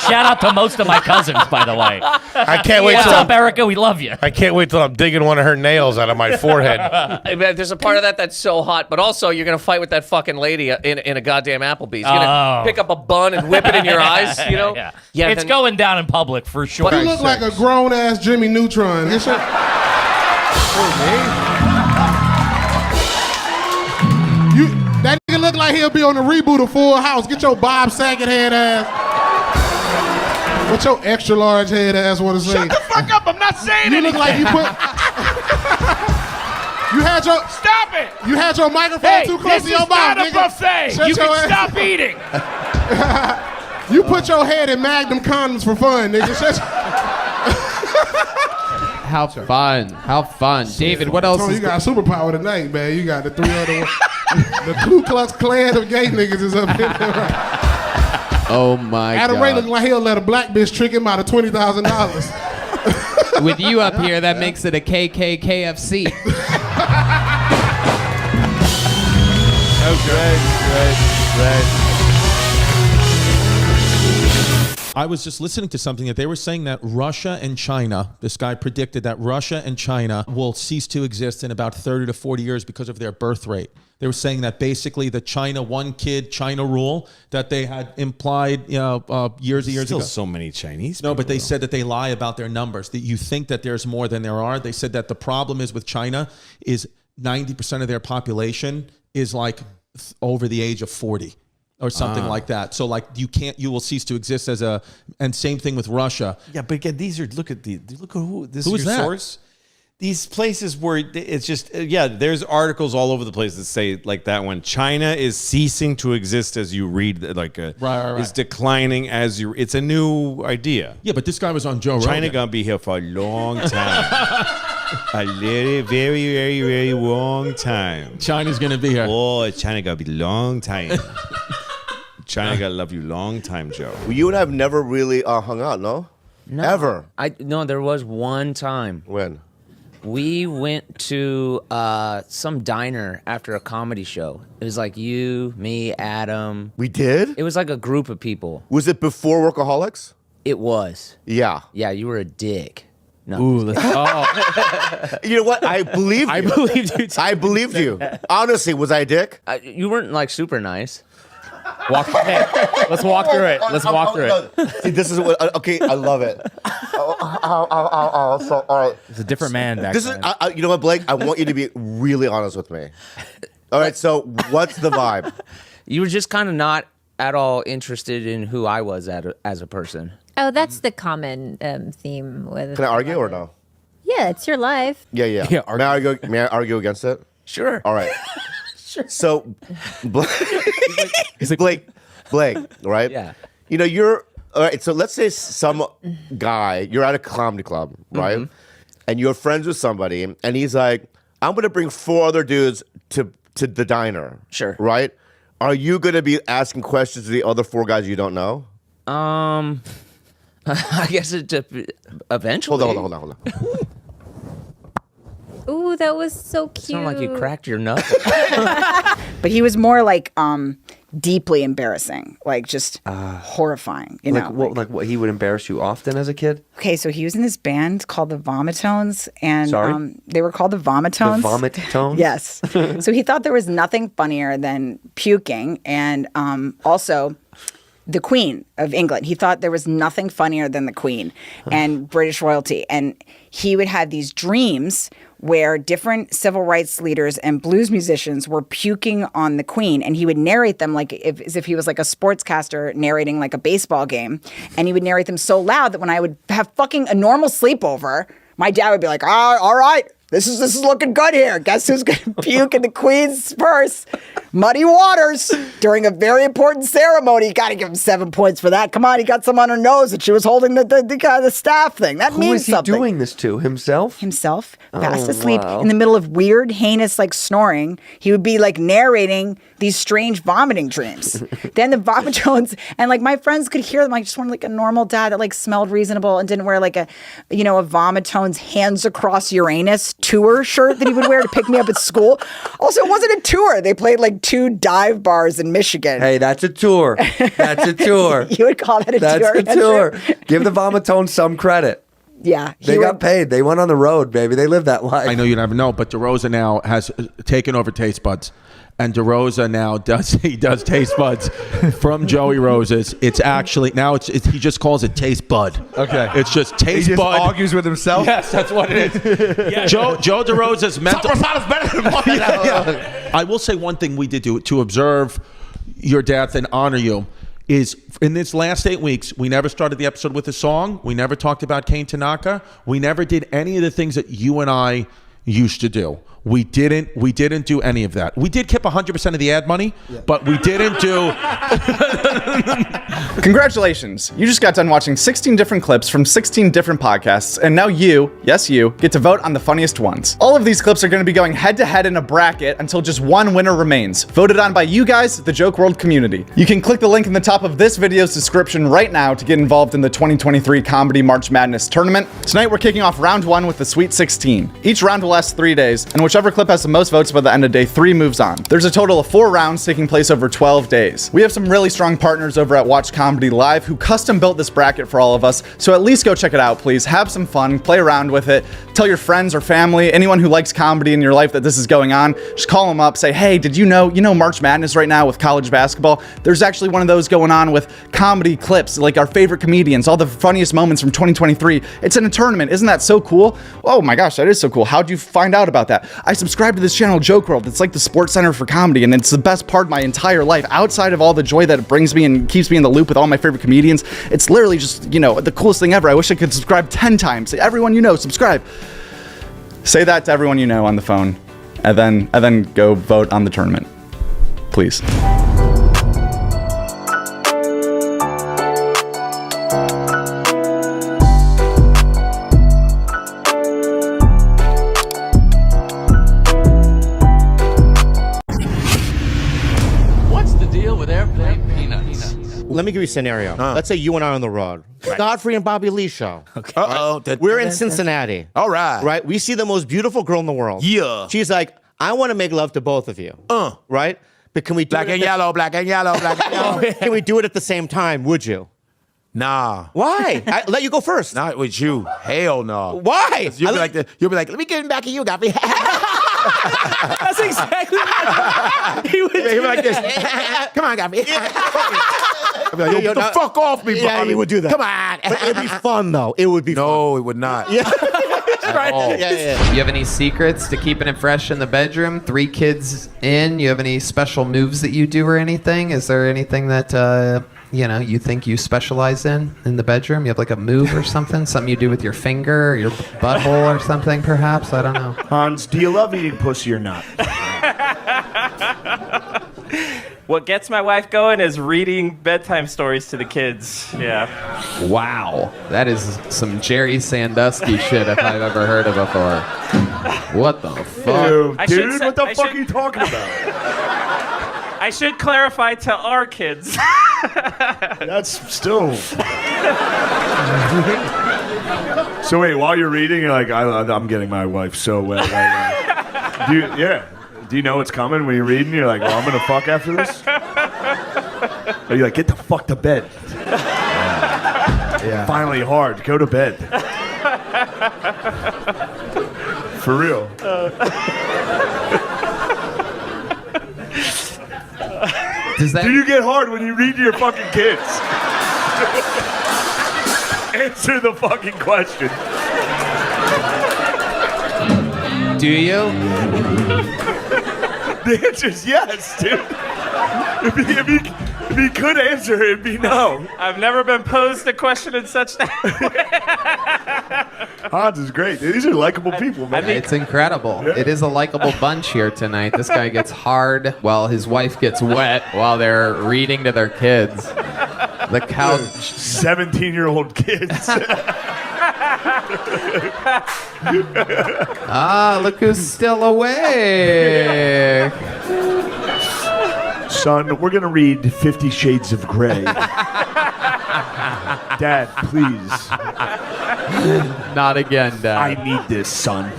Shout out to most of my cousins, by the way. I can't wait. What's up, Erica? We love you. I can't wait till I'm digging one of her nails out of my forehead. There's a part of that that's so hot, but also you're going to fight with that fucking lady in a goddamn Applebee's. You're going to pick up a bun and whip it in your eyes, you know? Yeah, it's going down in public for sure. You look like a grown-ass Jimmy Neutron. That nigga look like he'll be on the reboot of Full House. Get your Bob Saget head ass. What your extra large head ass want to say? Shut the fuck up! I'm not saying You anything. look like you put. You had your. Stop it! You had your microphone too close to your mouth, This is not a buffet. Shut You your can ass. stop eating. You put your head in Magnum condoms for fun, nigga. How fun. How fun. David, what else So is you got superpower tonight, man. You got the 3 other ones. The Ku Klux Klan of gay niggas is up in there. Oh my Adam Ray looking God. like he'll let a black bitch trick him out of $20,000. With you up here, that makes it a KKKFC. I was just listening to something that they were saying that Russia and China, this guy predicted that Russia and China will cease to exist in about 30 to 40 years because of their birth rate. They were saying that basically the China one kid China rule that they had implied, years and years Still ago. so many Chinese. No, but they said that they lie about their numbers. That you think that there's more than there are. They said that the problem is with China is 90% of their population is like over the age of 40. Or something like that. So like you will cease to exist as a, and same thing with Russia. Yeah, but again, look at who this Who is is your that? source. These places where it's just there's articles all over the place that say like that one. China is ceasing to exist as you read, Right. is declining as you. It's a new idea. Yeah, but this guy was on Joe Rogan. China gonna be here for a long time. A very, very, very, very long time. China's gonna be here. Oh, China gonna be long time. China gotta love you long time, Joe. Well, you and I have never really hung out, no? No. Ever? No, there was one time. When? We went to some diner after a comedy show. It was like you, me, Adam. We did? It was like a group of people. Was it before Workaholics? It was. Yeah. Yeah, you were a dick. No. Ooh, let's You know what? I believed you. I believed you. I believed you. Honestly, was I a dick? You weren't like super nice. Let's walk through it. Let's walk through it. See, this is what. Okay, I love it. So, all right. It's a different man back This then. is. You know what, Blake? I want you to be really honest with me. All right. So, what's the vibe? You were just kind of not at all interested in who I was as a person. Oh, that's the common theme with. Can I argue or no? Yeah, it's your life. Yeah. May I argue against it? Sure. All right. So, Blake, right? Yeah. You know, you're all right. So let's say some guy, you're at a comedy club, right? Mm-hmm. And you're friends with somebody, and he's like, "I'm going to bring 4 other dudes to the diner." Sure. Right? Are you going to be asking questions to the other 4 guys you don't know? I guess eventually. Hold on. Ooh, that was so cute. Sounded like you cracked your nut. But he was more like deeply embarrassing, like just horrifying. You know, what he would embarrass you often as a kid? Okay, so he was in this band called the Vomitones, and Sorry? they were called the Vomitones. The Vomitones? Yes. So he thought there was nothing funnier than puking, and also the Queen of England. He thought there was nothing funnier than the Queen and British royalty. And he would have these dreams where different civil rights leaders and blues musicians were puking on the Queen, and he would narrate them as if he was like a sportscaster narrating like a baseball game. And he would narrate them so loud that when I would have fucking a normal sleepover, my dad would be like, all right, this is looking good here. Guess who's going to puke in the Queen's purse? Muddy Waters during a very important ceremony. Got to give him 7 points for that. Come on, he got some on her nose and she was holding the staff thing. That Who means is he something. doing this to? Himself? Himself, fast Oh, asleep wow. in the middle of weird, heinous, like snoring. He would be like narrating these strange vomiting dreams. Then the Vomitones, and like my friends could hear them. I just wanted like a normal dad that like smelled reasonable and didn't wear like a Vomitones Hands Across Uranus tour shirt that he would wear to pick me up at school. Also, it wasn't a tour. They played like 2 dive bars in Michigan. Hey, that's a tour. That's a tour. You would call that a That's tour? a tour. Give the Vomitones some credit. Yeah. They got paid. They went on the road, baby. They lived that life. I know you never know, but DeRosa now has taken over Taste Buds. And DeRosa now does Taste Buds from Joey Rose's. It's actually now it's he just calls it Taste Bud. Okay. It's just Taste He just Bud. argues with himself? Yes, that's what it is. Yeah. Joe DeRosa's mental. better than mine. Yeah. I will say one thing we did to observe your death and honor you is in this last 8 weeks, we never started the episode with a song. We never talked about Kane Tanaka. We never did any of the things that you and I used to do. We didn't do any of that. We did keep 100% of the ad money, but we didn't do. Congratulations. You just got done watching 16 different clips from 16 different podcasts, and now you, yes you, get to vote on the funniest ones. All of these clips are going to be going head to head in a bracket until just one winner remains, voted on by you guys, the Joke WRLD community. You can click the link in the top of this video's description right now to get involved in the 2023 Comedy March Madness tournament. Tonight we're kicking off round 1 with the Sweet 16. Each round will last 3 days, and whichever clip has the most votes by the end of day 3 moves on. There's a total of 4 rounds taking place over 12 days. We have some really strong partners over at Watch Comedy Live who custom built this bracket for all of us, so at least go check it out, please. Have some fun, play around with it, tell your friends or family, anyone who likes comedy in your life that this is going on, just call them up, say, hey, did you know March Madness right now with college basketball? There's actually one of those going on with comedy clips, like our favorite comedians, all the funniest moments from 2023. It's in a tournament. Isn't that so cool? Oh my gosh, that is so cool. How'd you find out about that? I subscribe to this channel, Joke WRLD. It's like the sports center for comedy, and it's the best part of my entire life. Outside of all the joy that it brings me and keeps me in the loop with all my favorite comedians, it's literally just, the coolest thing ever. I wish I could subscribe 10 times. Everyone you know, subscribe. Say that to everyone you know on the phone, and then go vote on the tournament. Please. Let me give you a scenario. Let's say you and I are on the road. Right. Godfrey and Bobby Lee show. Okay. Uh-oh. Right? We're in Cincinnati. All right. Right? We see the most beautiful girl in the world. Yeah. She's like, I want to make love to both of you. Right? But can we do black and yellow, black and yellow, black and yellow. Can we do it at the same time? Would you? Nah. Why? I let you go first. Not with you. Hell no. Why? You'll be like, let me get in back of you, Godfrey. That's exactly what he would do. He'd be like this. Come on, Godfrey. I'd be like, yo, get the fuck off me, yeah, Bobby. he would do that. Come on. But it'd be fun, though. It would be fun. No, it would not. Yeah. At all. Yeah. You have any secrets to keeping it fresh in the bedroom? 3 kids in. You have any special moves that you do or anything? Is there anything that you think you specialize in the bedroom? You have like a move or something? Something you do with your finger or your butthole or something, perhaps? I don't know. Hans, do you love eating pussy or not? What gets my wife going is reading bedtime stories to the kids. Yeah. Wow. That is some Jerry Sandusky shit if I've ever heard of before. What the fuck? Dude, what the fuck are you talking about? I should clarify to our kids. That's still... So wait, while you're reading, you're like, I'm getting my wife so wet right now. Do you know what's coming when you're reading? You're like, well, I'm going to fuck after this? Or you're like, get the fuck to bed. Yeah. Finally hard. Go to bed. For real. Do you get hard when you read to your fucking kids? Answer the fucking question. Do you? The answer is yes, dude. If he could answer, it'd be no. I've never been posed a question in such Hans is great. These are likable people, man. It's incredible. Yeah. It is a likable bunch here tonight. This guy gets hard while his wife gets wet while they're reading to their kids. The couch. 17-year-old kids. Look who's still awake. Son, we're going to read 50 Shades of Grey. Dad, please. Not again, Dad. I need this, son.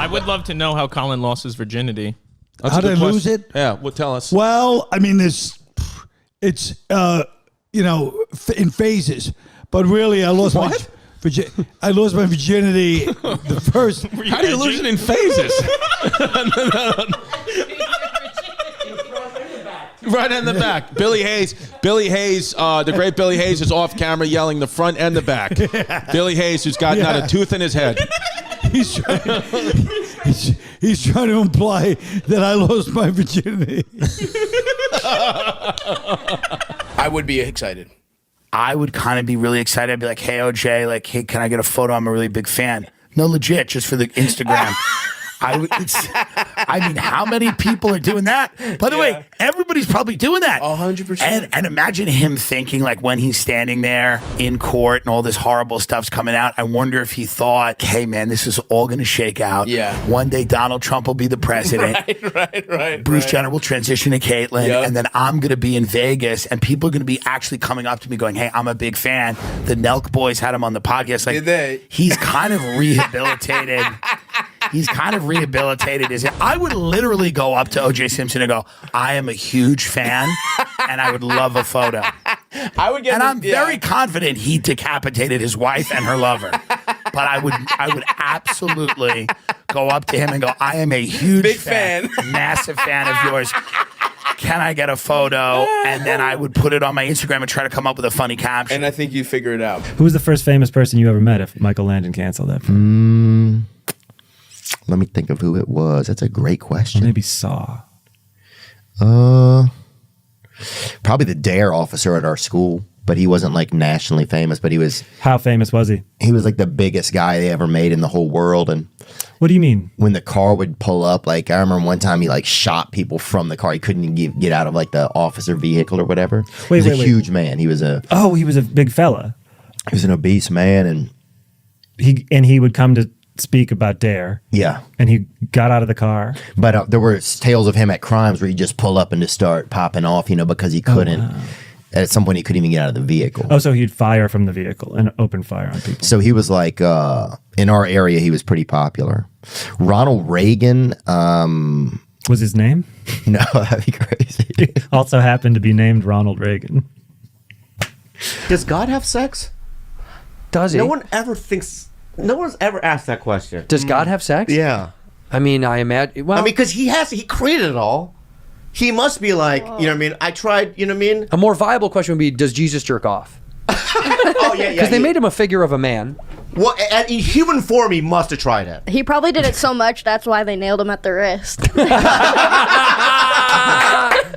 I would love to know how Colin lost his virginity. How did I lose it? Yeah, well, tell us. Well, I mean, it's in phases. But really, I lost my virginity the first. How do you lose it in phases? Right in the back. Billy Hayes, the great Billy Hayes is off camera yelling the front and the back. Billy Hayes, who's got not a tooth in his head. He's trying to imply that I lost my virginity. I would be excited. I would kind of be really excited. I'd be like, hey, OJ, like, hey, can I get a photo? I'm a really big fan. No, legit, just for the Instagram. I mean, how many people are doing that? By the way, everybody's probably doing that. 100%. And imagine him thinking, like, when he's standing there in court and all this horrible stuff's coming out, I wonder if he thought, hey, man, this is all going to shake out. Yeah. One day Donald Trump will be the president. Right. Bruce Jenner will transition to Caitlyn. Yep. And then I'm going to be in Vegas, and people are going to be actually coming up to me going, hey, I'm a big fan. The Nelk boys had him on the podcast. Like, Did they? He's kind of rehabilitated. He's kind of rehabilitated. I would literally go up to O.J. Simpson and go, I am a huge fan, and I would love a photo. I'm very confident he decapitated his wife and her lover. But I would absolutely go up to him and go, I am a huge Big fan. Massive fan of yours. Can I get a photo? And then I would put it on my Instagram and try to come up with a funny caption. And I think you figure it out. Who was the first famous person you ever met if Michael Landon canceled that? Let me think of who it was. That's a great question. Maybe Saw. Probably the DARE officer at our school, but he wasn't like nationally famous, but he was. How famous was he? He was like the biggest guy they ever made in the whole world. And what do you mean? When the car would pull up, like I remember one time he like shot people from the car. He couldn't get out of like the officer vehicle or whatever. He was a huge man. He was a. Oh, he was a big fella. He was an obese man, and he would come to speak about DARE. Yeah. And he got out of the car. But there were tales of him at crimes where he'd just pull up and just start popping off, because he couldn't. Oh, wow. At some point, he couldn't even get out of the vehicle. Oh, so he'd fire from the vehicle and open fire on people. So he was like, in our area, he was pretty popular. Ronald Reagan. Was his name? No, that'd be crazy. He also happened to be named Ronald Reagan. Does God have sex? Does he? No one ever thinks. No one's ever asked that question. Does God have sex? Yeah. I mean, I imagine. Well, because he created it all. He must be like, you know what I mean? I tried, you know what I mean? A more viable question would be, does Jesus jerk off? Oh, yeah. Because they made him a figure of a man. Well, and in human form, he must have tried it. He probably did it so much, that's why they nailed him at the wrist.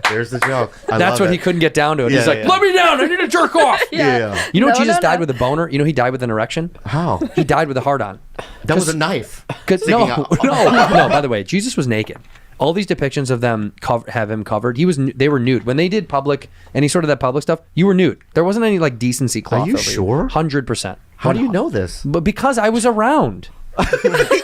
There's the joke. That's what he couldn't get down to. He's like, let me down. I need to jerk off. Yeah. You know Jesus died with a boner? You know he died with an erection? How? He died with a hard-on. That was a knife. No. By the way, Jesus was naked. All these depictions of them have him covered. They were nude. When they did any sort of that public stuff, you were nude. There wasn't any like decency cloth. Are you over sure? 100%. How do you know this? But because I was around.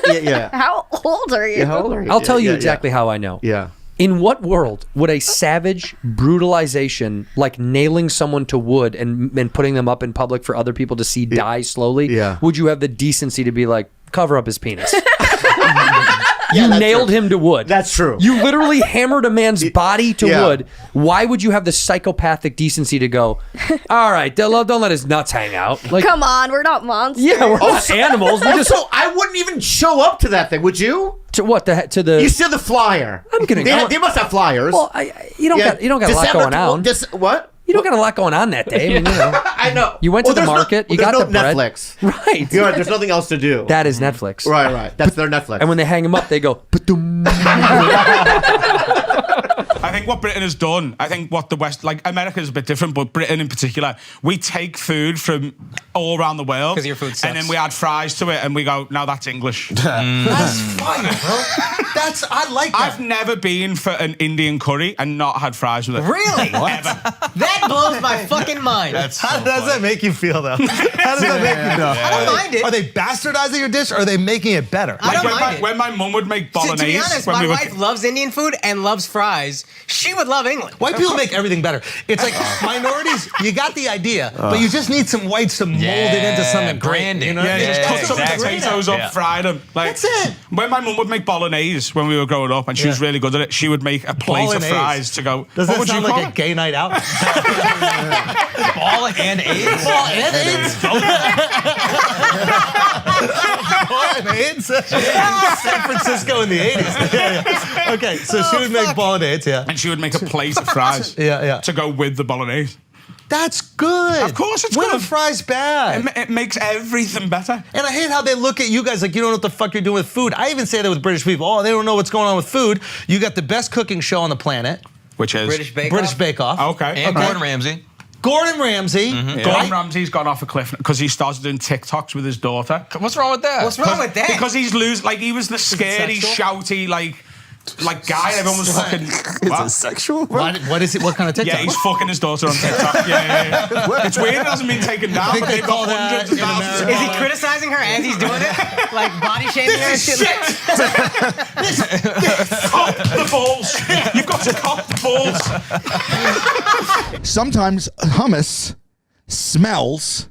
Yeah. How old are you? How old are you? I'll tell you exactly how I know. Yeah. In what world would a savage brutalization, like nailing someone to wood and putting them up in public for other people to see die slowly, would you have the decency to be like, cover up his penis? You nailed him to wood. That's true. You literally hammered a man's body to wood. Why would you have the psychopathic decency to go, all right, don't let his nuts hang out? Like, Come on, we're not monsters. yeah, we're not animals. We just I wouldn't even show up to that thing, would you? to what to the. You said the flyer. I'm kidding. They must have flyers. Well, you don't got a lot going on. What? You don't got a lot going on that day. I mean, I know. You went to the market. You got no the bread. Netflix. Right. You know, there's nothing else to do. That is Netflix. Right. That's their Netflix. And when they hang him up, they go. I think what Britain has done, I think what the West, like America is a bit different, but Britain in particular, we take food from all around the world. Because your food sucks. And then we add fries to it and we go, now that's English. That's fine, bro. I like that. I've never been for an Indian curry and not had fries with it. Really? What? That blows my fucking mind. How does that make you feel, though? How does that make you feel? I don't mind it. Are they bastardizing your dish, or are they making it better? I don't mind it. When my mum would make bolognese. To be honest, when my we were wife loves Indian food and loves fries. She would love England. White people make everything better. It's like minorities, you got the idea, but you just need some whites to mold it into something branding. You know, just cut some potatoes up, fried them. Like, that's it. When my mum would make bolognese when we were growing up, and she was really good at it, she would make a plate of fries to go. Does that what would sound you call like it? a gay night out? Ball and AIDS. Ball and AIDS? Ball and AIDS? San Francisco in the 80s. Okay, so she would make bolognese, and she would make a plate of fries to go with the bolognese. That's good. Of course it's when good. When fries bad? It makes everything better. And I hate how they look at you guys like you don't know what the fuck you're doing with food. I even say that with British people. Oh, they don't know what's going on with food. You got the best cooking show on the planet. Which is? British Bake Off. British Bake Off. Okay. And Gordon Ramsay. Gordon Ramsay. Gordon Ramsay's gone off a cliff because he started doing TikToks with his daughter. What's wrong with that? What's wrong with that? Because he's he was the scary, shouty, like guy. Everyone was fucking. Is it sexual? What is it? What kind of TikTok? Yeah, he's fucking his daughter on TikTok. Yeah. It's weird it hasn't been taken down, but they've got hundreds of thousands of Is he criticizing her as he's doing it? Like body shaming her and shit? Cop the balls. You've got to cop the balls. Sometimes hummus smells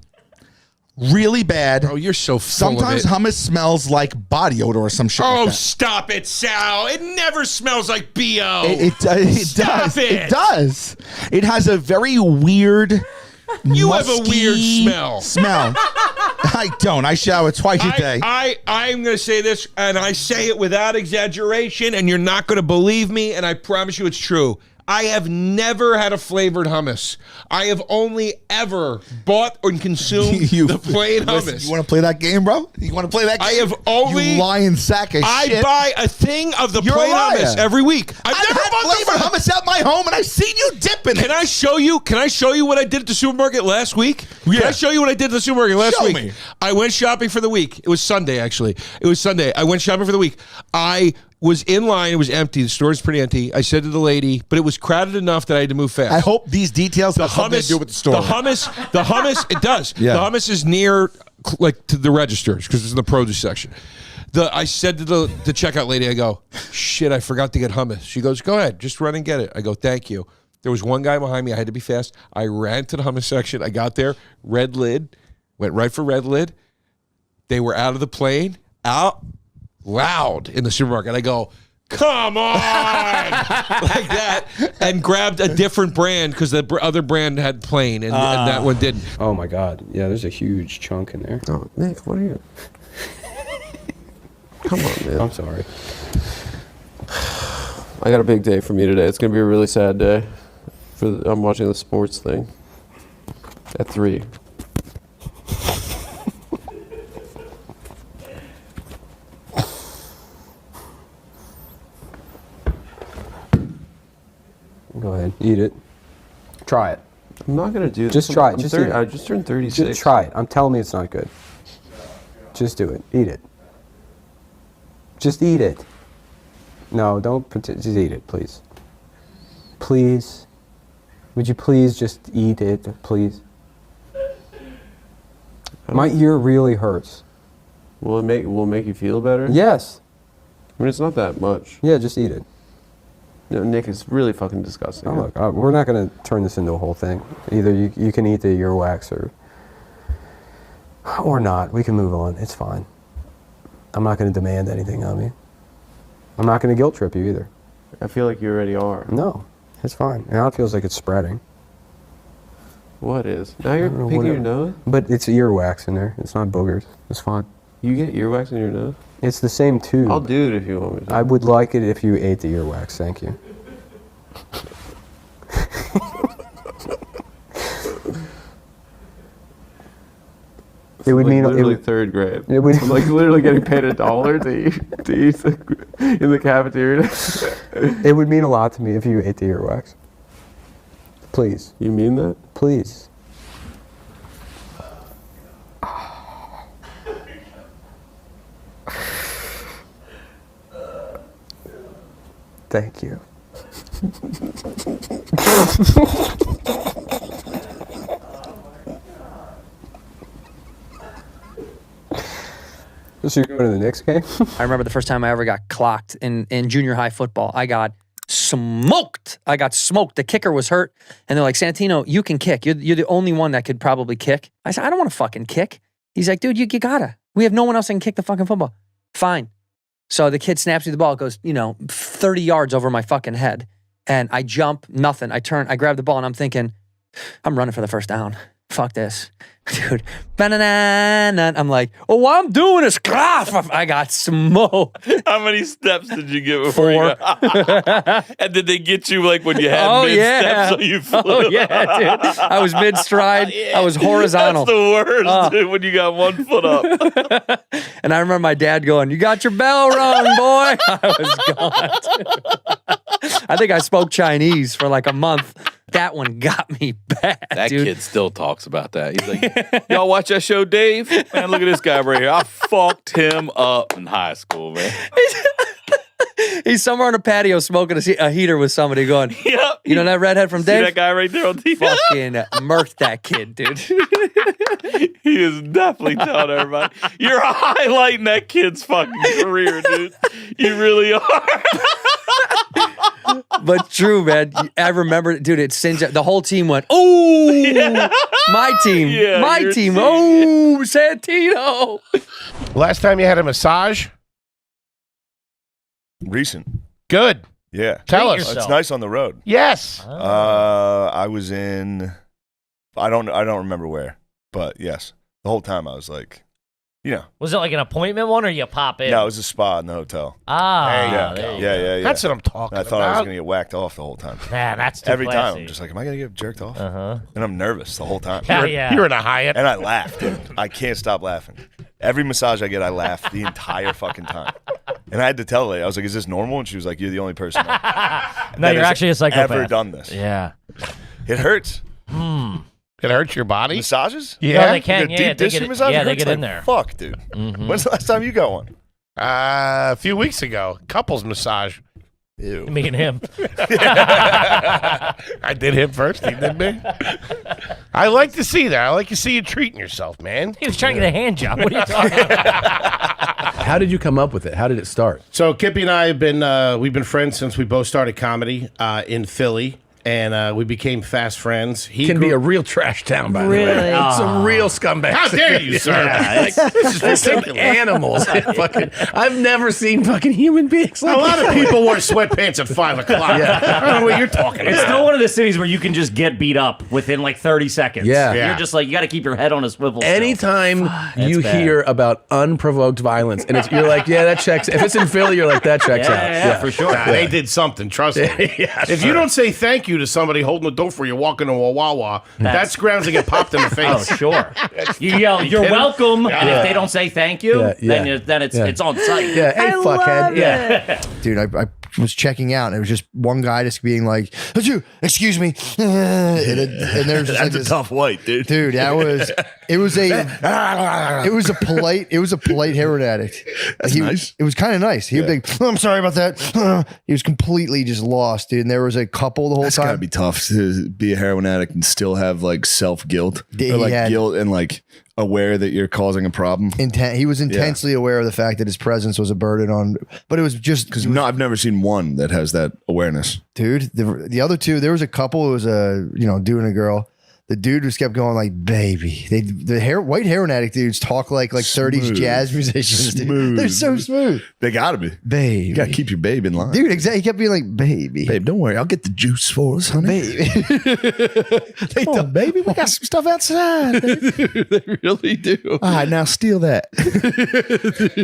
really bad. Oh, you're so full Sometimes of it. hummus smells like body odor or some shit like that. Stop it, Sal. It never smells like B.O. It does. It does. It has a very weird, You have a weird smell. I don't. I shower twice a day. I'm going to say this, and I say it without exaggeration, and you're not going to believe me, and I promise you it's true. I have never had a flavored hummus. I have only ever bought and consumed the plain hummus. You want to play that game, bro? You want to play that game? I have only... You lying sack of shit. I buy a thing of the You're plain a liar. hummus every week. I've never had bought flavored hummus at my home, and I've seen you dipping it. Can I show you what I did at the supermarket last week? Yeah. Can I show you what I did at the supermarket last Show week? me. I went shopping for the week. It was Sunday, actually. It was Sunday. I went shopping for the week. I was in line. It was empty. The store is pretty empty. I said to the lady, but it was crowded enough that I had to move fast. I hope these details have something to do with the store. The hummus, it does. Yeah. The hummus is near, to the registers because it's in the produce section. I said to the checkout lady, I go, shit, I forgot to get hummus. She goes, go ahead, just run and get it. I go, thank you. There was one guy behind me. I had to be fast. I ran to the hummus section. I got there, red lid, went right for red lid. They were out of the plane, out loud in the supermarket. I go, come on, like that, and grabbed a different brand because the other brand had plain and that one didn't. Oh my God. Yeah, there's a huge chunk in there. Oh, Nick, what are you? Come on, man. I'm sorry. I got a big day for me today. It's going to be a really sad day. I'm watching the sports thing at 3. Go ahead, eat it. Try it. I'm not going to do this. Just try it. Just eat it. I just turned 36. Just try it. I'm telling you it's not good. Just do it. Eat it. Just eat it. No, don't pretend. Just eat it, please. Please. Would you please just eat it, please? My ear really hurts. Will it make you feel better? Yes. I mean, it's not that much. Yeah, just eat it. No, Nick, it's really fucking disgusting. Oh, look, we're not going to turn this into a whole thing. Either you can eat the earwax or not. We can move on. It's fine. I'm not going to demand anything of you. I'm not going to guilt trip you either. I feel like you already are. No, it's fine. Now it feels like it's spreading. What is? Now you're picking your nose? But it's earwax in there. It's not boogers. It's fine. You get earwax in your nose? It's the same tube. I'll do it if you want me to. I would like it if you ate the earwax. Thank you. It would mean literally it would, third grade. It would, I'm like literally getting paid $1 to eat in the cafeteria. It would mean a lot to me if you ate the earwax. Please. You mean that? Please. Thank you. So you're going to the Knicks game? I remember the first time I ever got clocked in junior high football. I got smoked. The kicker was hurt. And they're like, Santino, you can kick. You're the only one that could probably kick. I said, I don't want to fucking kick. He's like, dude, you gotta. We have no one else that can kick the fucking football. Fine. So the kid snaps me the ball. It goes, 30 yards over my fucking head. And I jump, nothing. I turn, I grab the ball, and I'm thinking, I'm running for the first down. Fuck this. Dude. I'm like, what I'm doing is I got smoked. How many steps did you get before 4. you got? And did they get you like when you had mid-step so you flew? Oh, yeah, dude. I was mid-stride. I was horizontal. That's the worst, dude, when you got 1 foot up. And I remember my dad going, you got your bell rung, boy. I was gone. I think I spoke Chinese for like a month. That one got me bad, That dude. kid still talks about that. He's like, y'all watch that show, Dave? Man, look at this guy right here. I fucked him up in high school, man. He's somewhere on a patio smoking a heater with somebody going, Yep. You know that redhead from See Dave? that guy right there on TV? Fucking murked that kid, dude. He is definitely telling everybody, you're highlighting that kid's fucking career, dude. You really are. But true, man. I remember, dude, it singed. The whole team went, oh, my team. Yeah, my your team. team. Oh, Santino. Last time you had a massage? Recent. Good. Yeah. Tell us. It's nice on the road. Yes. I was in. I don't remember where, but yes, the whole time I was like, Was it like an appointment one or you pop in? No, it was a spa in the hotel. Ah, yeah. That's what I'm talking I thought I was about. gonna get whacked off the whole time. Man, that's too every time. classy. I'm just like, am I gonna get jerked off? Uh-huh. And I'm nervous the whole time. You're in a Hyatt. And I laugh, dude. I can't stop laughing. Every massage I get, I laugh the entire fucking time. And I had to tell the lady, I was like, is this normal? And she was like, you're the only person that you're has actually a psychopath. ever done this. Yeah. It hurts. It hurts your body? Massages? Yeah. No, they can. Like a Yeah, deep they tissue get, massage? yeah, It they hurts get in like there. Fuck, dude. When's the last time you got one? A few weeks ago. Couples massage. Ew. Me and him. I did him first. He did me. I like to see that. I like to see you treating yourself, man. He was trying to get a hand job. What are you talking about? How did you come up with it? How did it start? So Kippy and I have been we've been friends since we both started comedy in Philly, and we became fast friends. He Can be a real trash town, by the way. Some real scumbags. How dare you, sir? Yeah, this is some animals. Fucking, I've never seen fucking human beings like A lot that. of people wear sweatpants at 5 o'clock. I don't know what you're talking about. It's still one of the cities where you can just get beat up within like 30 seconds. Yeah. You're just like, you got to keep your head on a swivel. still. Anytime you It's bad. hear about unprovoked violence, and you're like, yeah, that checks. If it's in Philly, you're like, that checks out. Yeah, for sure. Nah, They did something, trust me. If you don't say thank you to somebody holding the door for you walking to a Wawa, that's grounds to get popped in the face. Oh, sure. You yell, you're kidding? welcome, and Yeah. if they don't say thank you, then it's on site. Yeah, hey, fuckhead. Yeah. Dude, I was checking out, and it was just one guy just being like, excuse me. And there's just That's a tough white, dude. Dude, it was a polite heroin addict. That's nice. It was kind of nice. He would be like, I'm sorry about that. He was completely just lost, dude. And there was a couple the whole That's time. gotta be tough to be a heroin addict and still have like self guilt or like Yeah. guilt and like aware that you're causing a problem. He was intensely aware of the fact that his presence was a burden on, but it was just Because I've never seen one that has that awareness. dude. The other two, there was a couple. It was a dude and a girl. The dude just kept going like, baby. White heroin addict dudes talk like 30s jazz musicians. Dude. Smooth. They're so smooth. They gotta be. Baby. You gotta keep your babe in line. Dude, exactly. He kept being like, baby. Babe, don't worry. I'll get the juice for us, honey. Baby. Come on, baby. We got some stuff outside. They really do. All right, now steal that.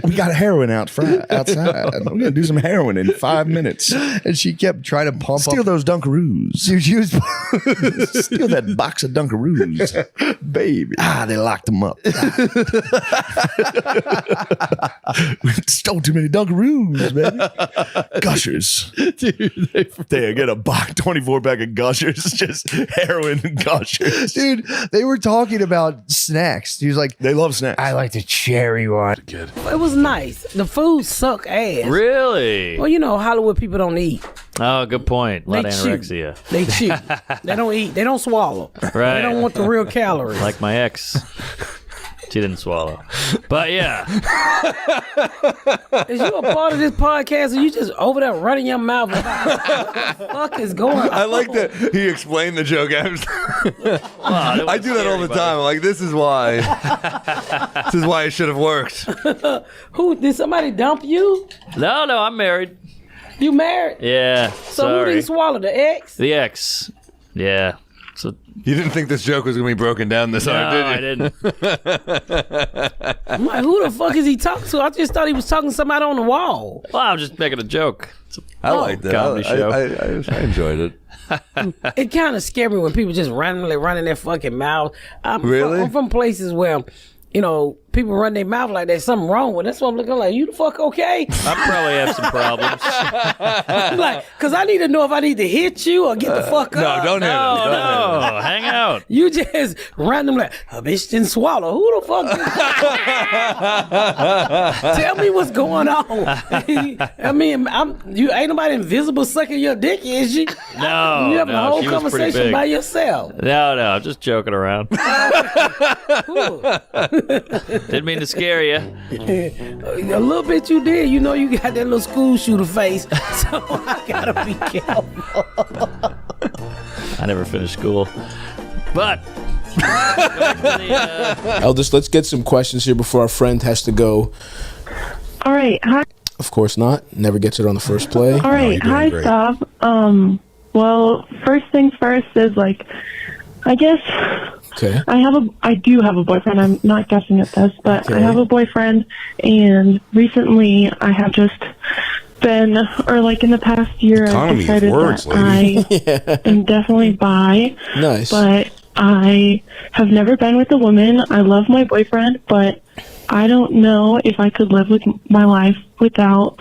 We got heroin outside. We're gonna do some heroin in 5 minutes. And she kept trying to pump Steal up. those Dunkaroos. Dude, she was Steal that box of Dunkaroos. Baby. They locked them up. We stole too many Dunkaroos, baby. Gushers. Dude, they get a box 24 pack of Gushers, just heroin and Gushers. Dude, they were talking about snacks. He was like, they love snacks. I like the cherry one. Good. It was nice. The food suck ass. Really? Well, Hollywood people don't eat. Oh, good point. A lot They of chew. anorexia. They chew. They don't eat. They don't swallow. Right. They don't want the real calories. Like my ex. She didn't swallow. But yeah. Is you a part of this podcast or you just over there running your mouth? What the fuck is going on? I like that he explained the joke. I do that all the time. I'm like, this is why. This is why it should have worked. Who did somebody dump you? No, I'm married. You married? Yeah. So who sorry. didn't swallow the ex? The ex. Yeah. So You didn't think this joke was going to be broken down this hard, did you? I didn't. I'm like, who the fuck is he talking to? I just thought he was talking to somebody on the wall. Well, I'm just making a joke. I like that. Comedy show. I enjoyed it. It kind of scared me when people just randomly running their fucking mouth. Really? I'm from places where, people run their mouth like there's something wrong with it. That's what I'm looking like. You the fuck okay? I probably have some problems. I'm like, because I need to know if I need to hit you or get the fuck up. Don't hit him. No, hang out. You just random like, a bitch didn't swallow. Who the fuck? Tell me what's going on. I mean, you ain't nobody invisible sucking your dick, is you? No, you having a whole she was pretty conversation big. by yourself. No, I'm just joking around. Didn't mean to scare you. A little bit you did. You know you got that little school shooter face, so I gotta be careful. I never finished school. But Eldest, let's get some questions here before our friend has to go. All right. Hi. Of course not. Never gets it on the first play. All right. Hi, Stav. Well, first things first is like, I guess Okay. I do have a boyfriend. I'm not guessing at this, but Okay. I have a boyfriend, and recently I have just been, or like in the past year, I've Economy of decided words, that lady. I am definitely bi. Nice. But I have never been with a woman. I love my boyfriend, but I don't know if I could live with my life without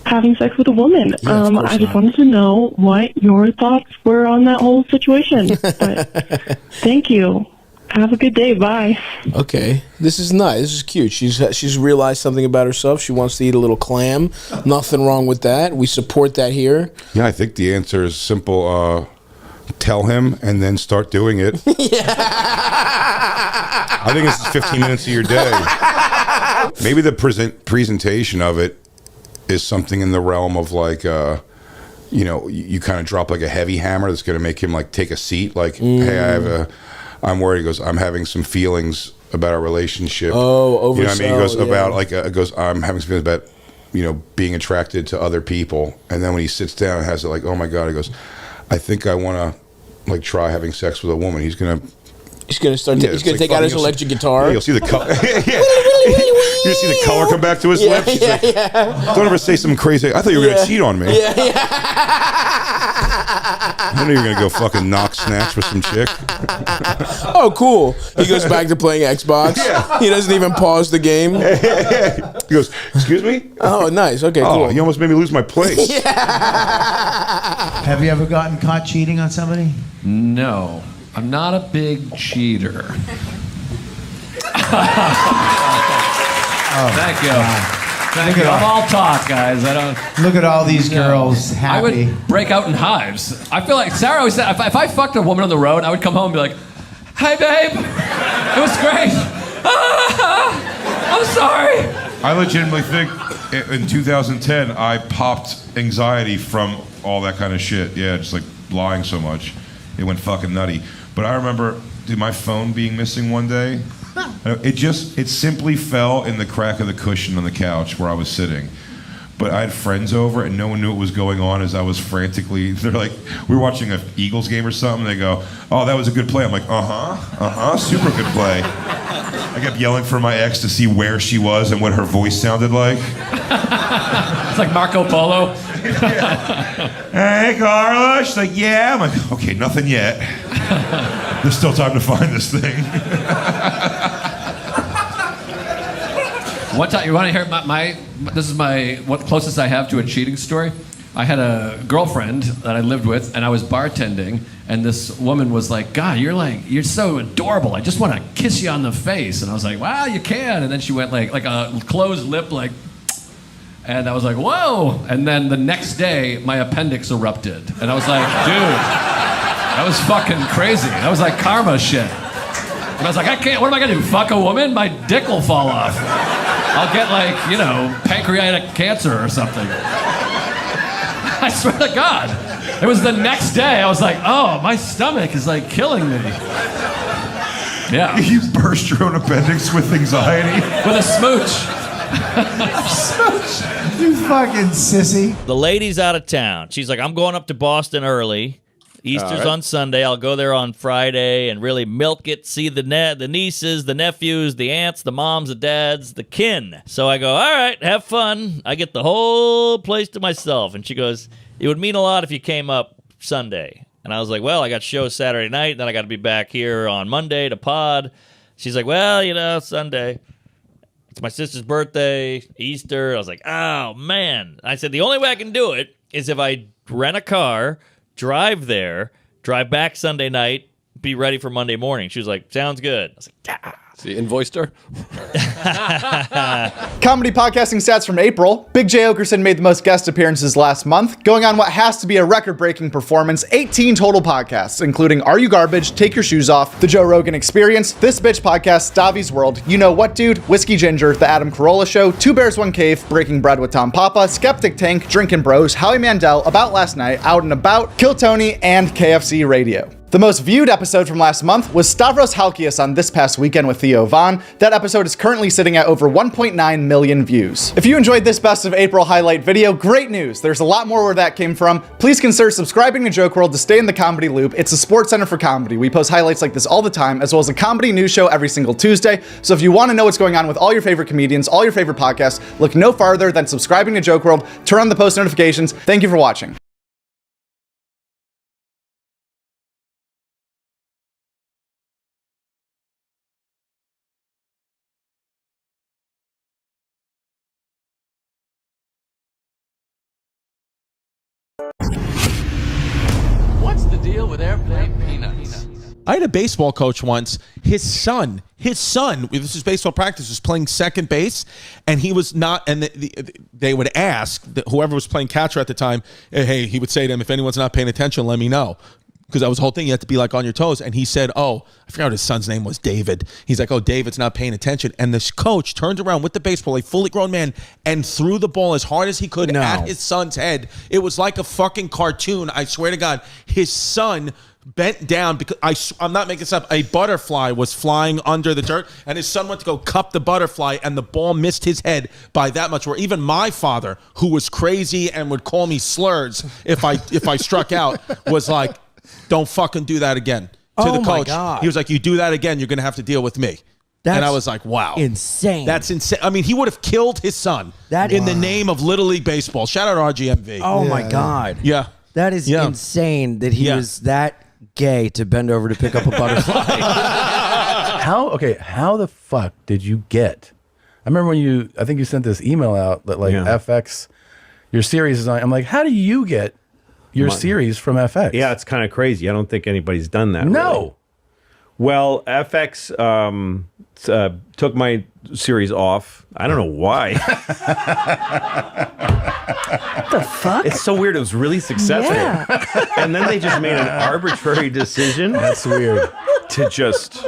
having sex with a woman. I just wanted to know what your thoughts were on that whole situation. But thank you. Have a good day. Bye. Okay, this is nice. This is cute. She's realized something about herself. She wants to eat a little clam. Nothing wrong with that. We support that here. Yeah, I think the answer is simple. Tell him and then start doing it. I think it's 15 minutes of your day. Maybe the presentation of it is something in the realm of like, you kind of drop like a heavy hammer that's going to make him like take a seat. Like, hey, I'm worried. He goes, I'm having some feelings about our relationship. Oh, you know what I mean? He goes yeah. about like, I'm having some feelings about, being attracted to other people. And then when he sits down and has it like, oh my God, he goes, I think I want to like try having sex with a woman. He's gonna start. He's gonna take out his electric guitar. Yeah, you'll see the color. You see the color come back to his lips. He's like, don't ever say something crazy. I thought you were gonna cheat on me. I knew you were gonna go fucking knock snatch with some chick. Oh, cool. He goes back to playing Xbox. Yeah. He doesn't even pause the game. He goes, excuse me? Oh, nice. Okay, oh, cool. You almost made me lose my place. Have you ever gotten caught cheating on somebody? No, I'm not a big cheater. Thank you. Thank you. I'm all talk, guys. I don't. Look at all these girls happy. I would break out in hives. I feel like Sarah always said, if I fucked a woman on the road, I would come home and be like, "Hey, babe, it was great. I'm sorry." I legitimately think in 2010 I popped anxiety from all that kind of shit. Yeah, just like lying so much, it went fucking nutty. But I remember, dude, my phone being missing one day. It simply fell in the crack of the cushion on the couch where I was sitting. But I had friends over and no one knew what was going on as I was frantically, they're like, we were watching an Eagles game or something. They go, oh, that was a good play. I'm like, super good play. I kept yelling for my ex to see where she was and what her voice sounded like. It's like Marco Polo. Hey, Carla. She's like, yeah. I'm like, okay, nothing yet. There's still time to find this thing. One time, you want to hear this is what closest I have to a cheating story. I had a girlfriend that I lived with, and I was bartending, and this woman was like, God, you're so adorable. I just want to kiss you on the face. And I was like, wow, you can. And then she went like a closed lip, like, and I was like, whoa. And then the next day, my appendix erupted. And I was like, dude, that was fucking crazy. That was like karma shit. And I was like, what am I gonna do, fuck a woman? My dick will fall off. I'll get like, pancreatic cancer or something. I swear to God. It was the next day, I was like, oh, my stomach is like killing me. Yeah. You burst your own appendix with anxiety? With a smooch. Smooch. You fucking sissy. The lady's out of town. She's like, I'm going up to Boston early. Easter's on Sunday. I'll go there on Friday and really milk it, see the nieces, the nephews, the aunts, the moms, the dads, the kin. So I go, all right, have fun. I get the whole place to myself. And she goes, it would mean a lot if you came up Sunday. And I was like, well, I got shows Saturday night, then I got to be back here on Monday to pod. She's like, well, you know, Sunday. It's my sister's birthday, Easter. I was like, oh, man. I said, the only way I can do it is if I rent a car, drive there, drive back Sunday night, be ready for Monday morning. She was like, sounds good. I was like, yeah. So you invoiced her? Comedy podcasting stats from April. Big J. Okerson made the most guest appearances last month, going on what has to be a record-breaking performance, 18 total podcasts, including Are You Garbage, Take Your Shoes Off, The Joe Rogan Experience, This Bitch Podcast, Davi's World, You Know What Dude, Whiskey Ginger, The Adam Carolla Show, Two Bears, One Cave, Breaking Bread with Tom Papa, Skeptic Tank, Drinkin' Bros, Howie Mandel, About Last Night, Out and About, Kill Tony, and KFC Radio. The most viewed episode from last month was Stavros Halkias on This Past Weekend with Theo Von. That episode is currently sitting at over 1.9 million views. If you enjoyed this Best of April highlight video, great news. There's a lot more where that came from. Please consider subscribing to Joke WRLD to stay in the comedy loop. It's a sports center for comedy. We post highlights like this all the time, as well as a comedy news show every single Tuesday. So if you want to know what's going on with all your favorite comedians, all your favorite podcasts, look no farther than subscribing to Joke WRLD. Turn on the post notifications. Thank you for watching. What's the deal with airplane peanuts? I had a baseball coach once. His son, this is baseball practice, was playing second base, and he was not, and they would ask, whoever was playing catcher at the time, hey, he would say to him, if anyone's not paying attention, let me know. Because that was the whole thing. You had to be like on your toes. And he said, I forgot what his son's name was, David. He's like, David's not paying attention. And this coach turned around with the baseball, a fully grown man, and threw the ball as hard as he could at his son's head. It was like a fucking cartoon. I swear to God, his son bent down because I'm not making this up. A butterfly was flying under the dirt, and his son went to go cup the butterfly, and the ball missed his head by that much. Where even my father, who was crazy and would call me slurs if I struck out, was like, don't fucking do that again. To the coach, he was like, you do that again, you're gonna have to deal with me. And I was like, wow. Insane. That's insane. I mean, he would have killed his son in the name of Little League Baseball. Shout out RGMV. Oh my God. Yeah. That is insane that he was that gay to bend over to pick up a butterfly. How the fuck did you get? I remember when I think you sent this email out that like FX, your series is on. I'm like, how do you get your series from FX? Yeah, it's kind of crazy. I don't think anybody's done that. No. Really. Well, FX took my series off. I don't know why. What the fuck? It's so weird. It was really successful. Yeah. And then they just made an arbitrary decision. That's weird. To just...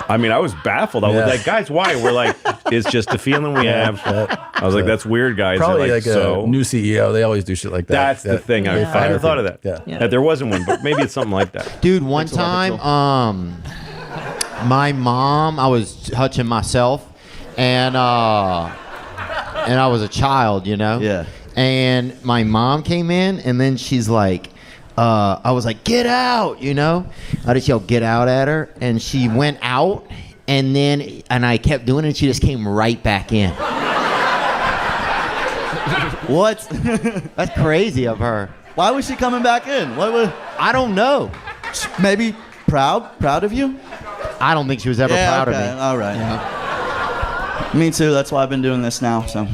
I mean, I was baffled. I was like, guys, why? We're like, it's just a feeling we have. I was like, that's weird, guys. Probably like a new CEO. They always do shit like that. That's the thing. I hadn't thought of that. Yeah. That there wasn't one, but maybe it's something like that. Dude, one time, my mom, I was touching myself, and I was a child, you know? Yeah. And my mom came in, and then she's like, I was like, get out, you know? I just yelled, get out at her. And she went out, and I kept doing it, and she just came right back in. What? That's crazy of her. Why was she coming back in? I don't know. Maybe proud of you? I don't think she was ever proud of me. All right. Yeah. Me too. That's why I've been doing this now. So,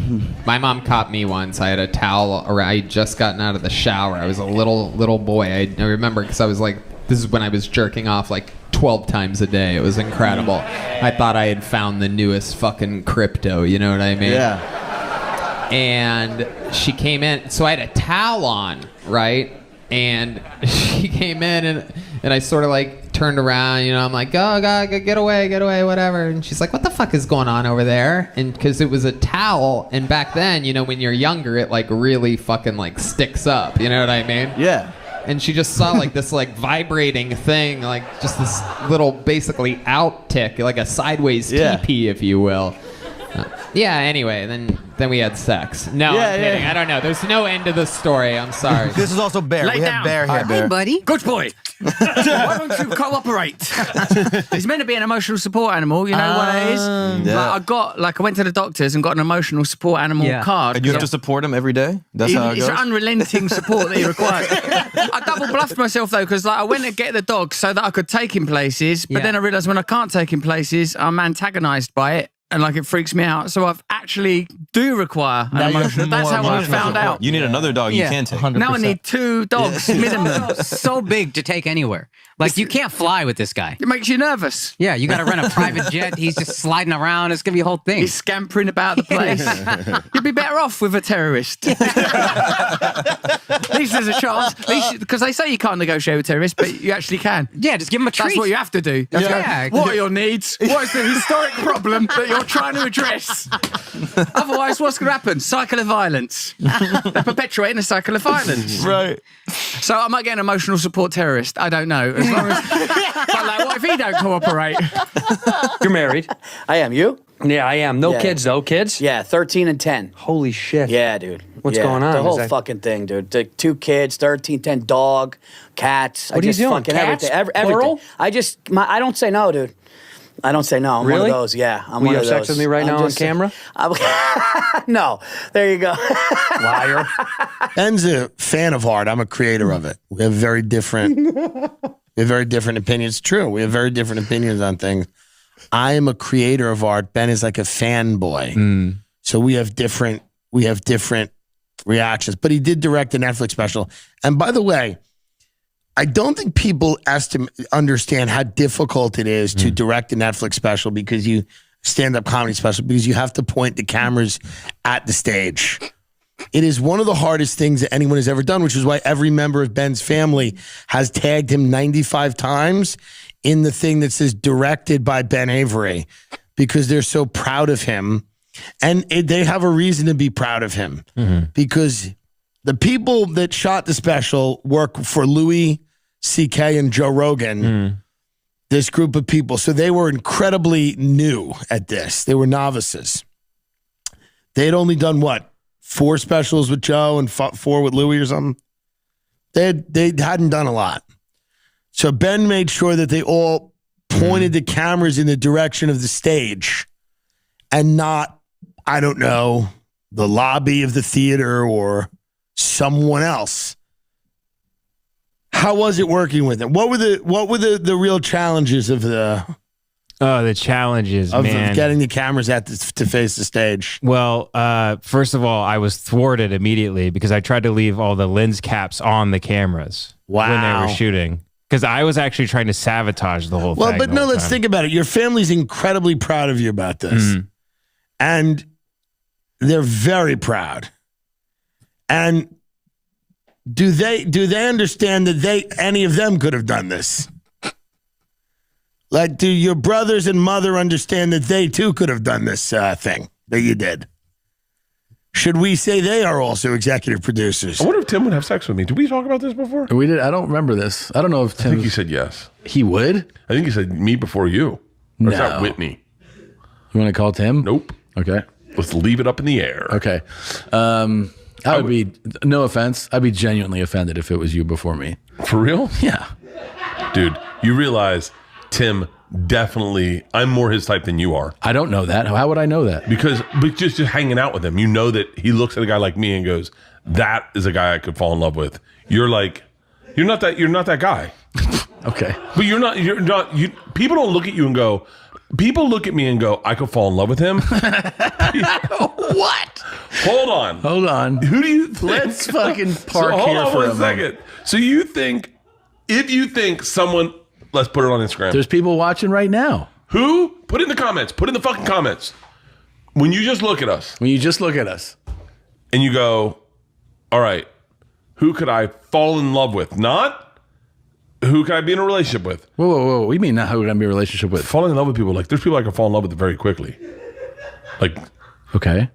my mom caught me once. I had a towel around. I had just gotten out of the shower. I was a little boy. I remember because I was like, this is when I was jerking off like 12 times a day. It was incredible. I thought I had found the newest fucking crypto. You know what I mean? Yeah. And she came in. So I had a towel on, right? And she came in, and I sort of like turned around, you know, I'm like, oh God, get away, whatever. And she's like, what the fuck is going on over there? And because it was a towel, and back then, you know, when you're younger, it like really fucking like sticks up, you know what I mean? Yeah. And she just saw like this like vibrating thing, like just this little basically out tick, like a sideways teepee, if you will. Yeah, anyway, then we had sex. No, I'm kidding. I don't know. There's no end to the story. I'm sorry. This is also Bear. We have Bear here. Hey, buddy. Good boy. Why don't you cooperate? He's meant to be an emotional support animal. You know what it is? I went to the doctors and got an emotional support animal card. And you have to support him every day? That's how it goes? It's unrelenting support that he requires. I double bluffed myself, though, because I went to get the dog so that I could take him places, but then I realised when I can't take him places, I'm antagonised by it. And it freaks me out. So I've actually do require an emotional. That's how I found out. You need another dog you can take. 100%. Now I need 2 dogs minimum. So big to take anywhere. You can't fly with this guy. It makes you nervous. Yeah, you got to rent a private jet. He's just sliding around. It's going to be a whole thing. He's scampering about the place. You'd be better off with a terrorist. At least there's a chance. Because they say you can't negotiate with terrorists, but you actually can. Yeah, just give them a treat. That's what you have to do. What are your needs? What is the historic problem that you're trying to address? Otherwise, what's going to happen? Cycle of violence. They're perpetuating a cycle of violence. Right. So I might get an emotional support terrorist. I don't know. As long as, but what if he don't cooperate? You're married. I am. You? Yeah, I am. No kids, though. Kids? Yeah, 13 and 10. Holy shit. Yeah, dude. What's going on? The whole fucking thing, dude. 2 kids, 13, 10, dog, cats. What are you doing? Cats? Everything. Plural? I don't say no, dude. I don't say no. I'm really? one of those. Yeah, I'm Will one you of have those. sex with me right now on camera? No. There you go. Liar. Ben's a fan of art. I'm a creator of it. We have very different opinions. It's true. We have very different opinions on things. I am a creator of art. Ben is like a fanboy. So we have different reactions. But he did direct a Netflix special. And by the way, I don't think people understand how difficult it is to direct a Netflix special because you stand-up comedy special because you have to point the cameras at the stage. It is one of the hardest things that anyone has ever done, which is why every member of Ben's family has tagged him 95 times in the thing that says directed by Ben Avery because they're so proud of him. And they have a reason to be proud of him because the people that shot the special work for Louis C.K. and Joe Rogan, this group of people. So they were incredibly new at this. They were novices. They had only done, 4 specials with Joe and 4 with Louis or something? They hadn't done a lot. So Ben made sure that they all pointed the cameras in the direction of the stage and not, I don't know, the lobby of the theater or someone else. How was it working with them? What were the real challenges of the challenges, of man, getting the cameras to face the stage? Well, first of all, I was thwarted immediately because I tried to leave all the lens caps on the cameras when they were shooting because I was actually trying to sabotage the whole thing. Well, but no, let's think about it. Your family's incredibly proud of you about this, and they're very proud. And do they understand that any of them could have done this? Do your brothers and mother understand that they too could have done this thing that you did? Should we say they are also executive producers? I wonder if Tim would have sex with me. Did we talk about this before? We did. I don't remember this. I don't know if Tim. I think he said yes. He would? I think he said me before you. Or is that Whitney? You want to call Tim? Nope. Okay. Let's leave it up in the air. Okay. I would be, no offense, I'd be genuinely offended if it was you before me. For real? Yeah. Dude, you realize Tim definitely, I'm more his type than you are. I don't know that. How would I know that? Because just hanging out with him, you know that he looks at a guy like me and goes, that is a guy I could fall in love with. You're not that guy. Okay. But people don't look at you and go, people look at me and go, I could fall in love with him. What? Hold on. Who do you think? Let's fucking park hold here on for one a second. moment. So if you think someone, let's put it on Instagram. There's people watching right now. Who? Put it in the comments. Put it in the fucking comments. When you just look at us. And you go, all right, who could I fall in love with? Not who could I be in a relationship with? Whoa. What do you mean not who could I be in a relationship with? Falling in love with people. There's people I can fall in love with very quickly. Okay.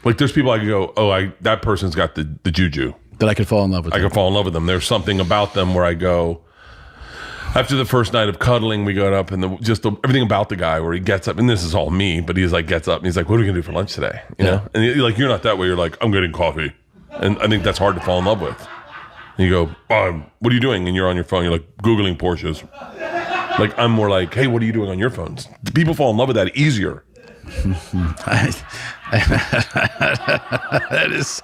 There's people I can go, that person's got the juju. That I could fall in love with. I could fall in love with them. There's something about them where I go, After the first night of cuddling, we got up and everything about the guy where he gets up, and this is all me, but he's like gets up and he's like, "What are we gonna do for lunch today?" You know, and you're not that way. You're like, "I'm getting coffee," and I think that's hard to fall in love with. And you go, "What are you doing?" And you're on your phone. You're like Googling Porsches. Like I'm more like, "Hey, what are you doing on your phones?" People fall in love with that easier. That is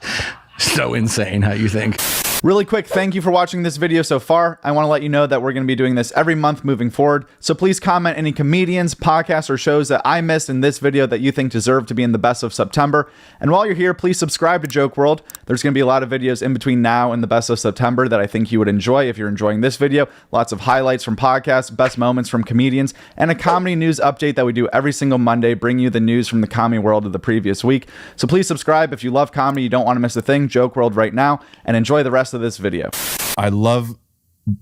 so insane how you think. Really quick, thank you for watching this video so far. I want to let you know that we're going to be doing this every month moving forward. So please comment any comedians, podcasts, or shows that I missed in this video that you think deserve to be in the best of September. And while you're here, please subscribe to Joke WRLD. There's going to be a lot of videos in between now and the best of September that I think you would enjoy if you're enjoying this video. Lots of highlights from podcasts, best moments from comedians, and a comedy news update that we do every single Monday, bring you the news from the comedy world of the previous week. So please subscribe if you love comedy, you don't want to miss a thing. Joke WRLD right now, and enjoy the rest of this video. I love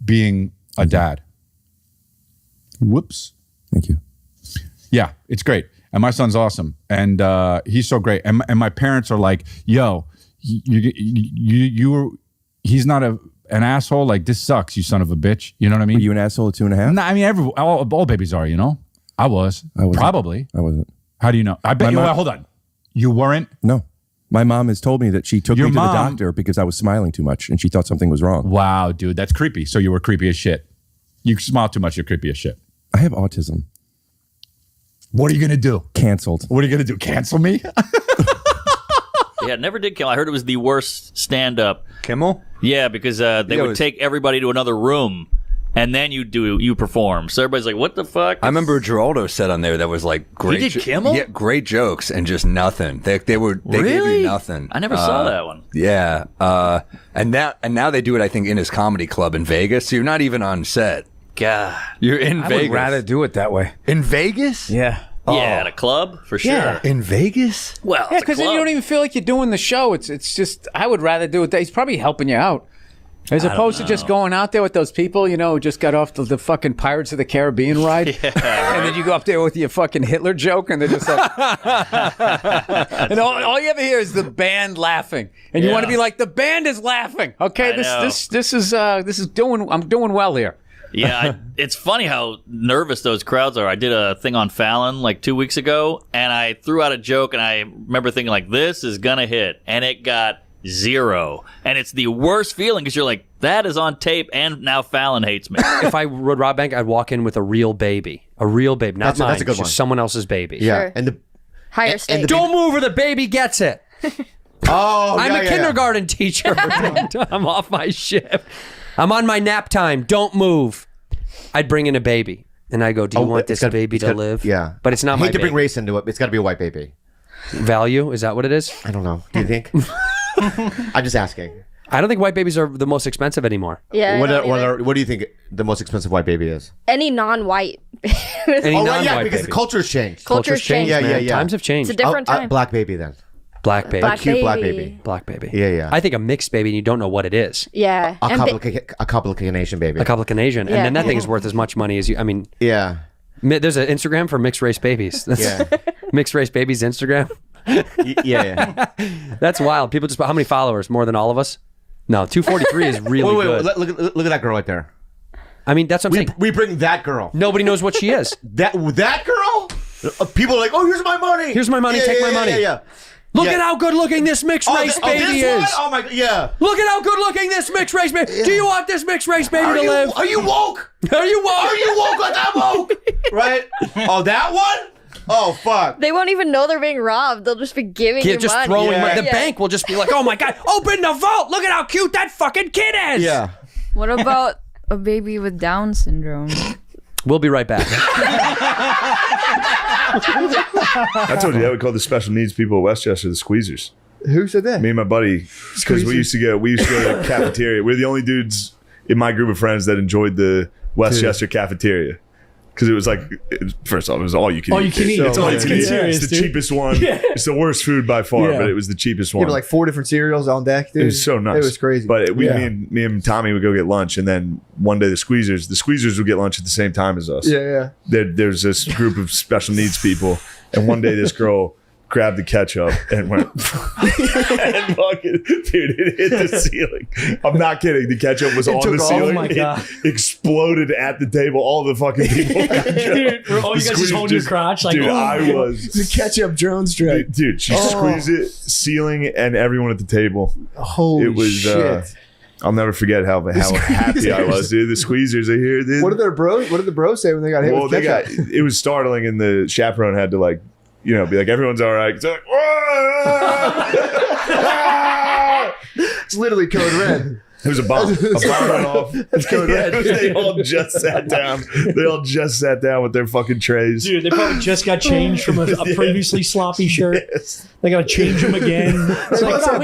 being a dad. Whoops. Thank you. Yeah, it's great. And my son's awesome. And he's so great. And my parents are like, yo, he's not an asshole. Like, this sucks, you son of a bitch. You know what I mean? Were you an asshole at 2.5? No, I mean, all babies are, you know? I wasn't. Probably. I wasn't. How do you know? I bet you, well, hold on. You weren't? No. My mom has told me that she took me to the doctor because I was smiling too much and she thought something was wrong. Wow, dude, that's creepy. So you were creepy as shit. You smile too much, you're creepy as shit. I have autism. What are you going to do? Canceled. What are you going to do? Cancel me? Yeah, never did Kimmel. I heard it was the worst stand-up. Kimmel? Yeah, because they would take everybody to another room, and then you perform. So everybody's like, "What the fuck?" I remember Geraldo said on there that was like great. He did Kimmel? Yeah, great gokes and just nothing. They gave you nothing. I never saw that one. Yeah, and now they do it. I think in his comedy club in Vegas. So you're not even on set. God, you're in I Vegas. would rather do it that way. In Vegas? Yeah. Yeah, at a club for sure. Yeah. In Vegas? Well, yeah, because then you don't even feel like you're doing the show. It's just I would rather do it. He's probably helping you out. As opposed to just going out there with those people, you know, who just got off the fucking Pirates of the Caribbean ride. And then you go up there with your fucking Hitler joke and they're just like... and all you ever hear is the band laughing. And you want to be like, the band is laughing. Okay, this is doing... I'm doing well here. Yeah, it's funny how nervous those crowds are. I did a thing on Fallon like 2 weeks ago, and I threw out a joke, and I remember thinking like, this is going to hit. And it got... 0. And it's the worst feeling because you're like, that is on tape and now Fallon hates me. If I rode Rob Bank, I'd walk in with a real baby. A real baby. Not mine. That's a good just one. someone else's baby. Yeah. Sure. And the higher stakes. Don't move or the baby gets it. I'm a kindergarten teacher. I'm off my shift. I'm on my nap time. Don't move. I'd bring in a baby. And I go, do you want this baby to live? Yeah. But it's not I my hate to bring baby. race into it. It's got to be a white baby. Value? Is that what it is? I don't know. Do you think? I'm just asking. I don't think white babies are the most expensive anymore. Yeah, What do you think the most expensive white baby is? Any non-white. Because culture's changed. Culture's changed. Yeah. Times have changed. It's a different time. Black baby then. Black baby. Black cute baby. black baby. Black baby. Yeah. I think a mixed baby and you don't know what it is. Yeah. A complication baby. A complication. Yeah. And then that thing is worth as much money as you. I mean, yeah. There's an Instagram for mixed race babies. That's mixed race babies Instagram. Yeah. That's wild. People just, how many followers? More than all of us? No, 243 is really good. Look at that girl right there. I mean, that's what I'm saying. We bring that girl. Nobody knows what she is. That girl? People are like, oh, here's my money. Here's my money. Take my money. Yeah. Look at how good looking this mixed race baby is. One? Oh my God, yeah. Look at how good looking this mixed race baby. Do you want this mixed race baby to live? Are you woke? Are you woke? Are you woke like I'm woke? Right? Oh, that one? Oh, fuck. They won't even know they're being robbed. They'll just be giving you just money. throwing money. The bank will just be like, oh my God, open the vault. Look at how cute that fucking kid is. Yeah. What about a baby with Down syndrome? We'll be right back. I told you that we called the special needs people at Westchester the squeezers. Who said that? Me and my buddy. Because we used to go to the cafeteria. We're the only dudes in my group of friends that enjoyed the Westchester cafeteria. Because it was like, first off, it was all you can eat. All you can eat. It's all you It's can eat. serious, It's the dude. cheapest one. Yeah. It's the worst food by far, Yeah. but it was the cheapest one. Yeah, but like 4 different cereals on deck, dude. It was so nuts. It was crazy. But me Yeah. and Tommy would go get lunch, and then one day the squeezers would get lunch at the same time as us. Yeah. There's this group of special needs people, and one day this girl grabbed the ketchup and went and fucking, dude, it hit the ceiling. I'm not kidding. The ketchup was on the ceiling. Oh my God. It exploded at the table. All the fucking people. Dude, were all you guys just holding your crotch? Like, dude, oh I was. The ketchup drone strike. Dude, she squeezed it, ceiling, and everyone at the table. Holy it was, shit. I'll never forget how happy I was, dude. The squeezers are here, dude. What did the bros say when they got hit with ketchup? It was startling, and the chaperone had to like, be like, everyone's all right. So like, it's literally code red. It was a bomb. A bomb went off. That's code red. They all just sat down. With their fucking trays. Dude, they probably just got changed from a previously sloppy shirt. Yes. They gotta change him again. It's like, no,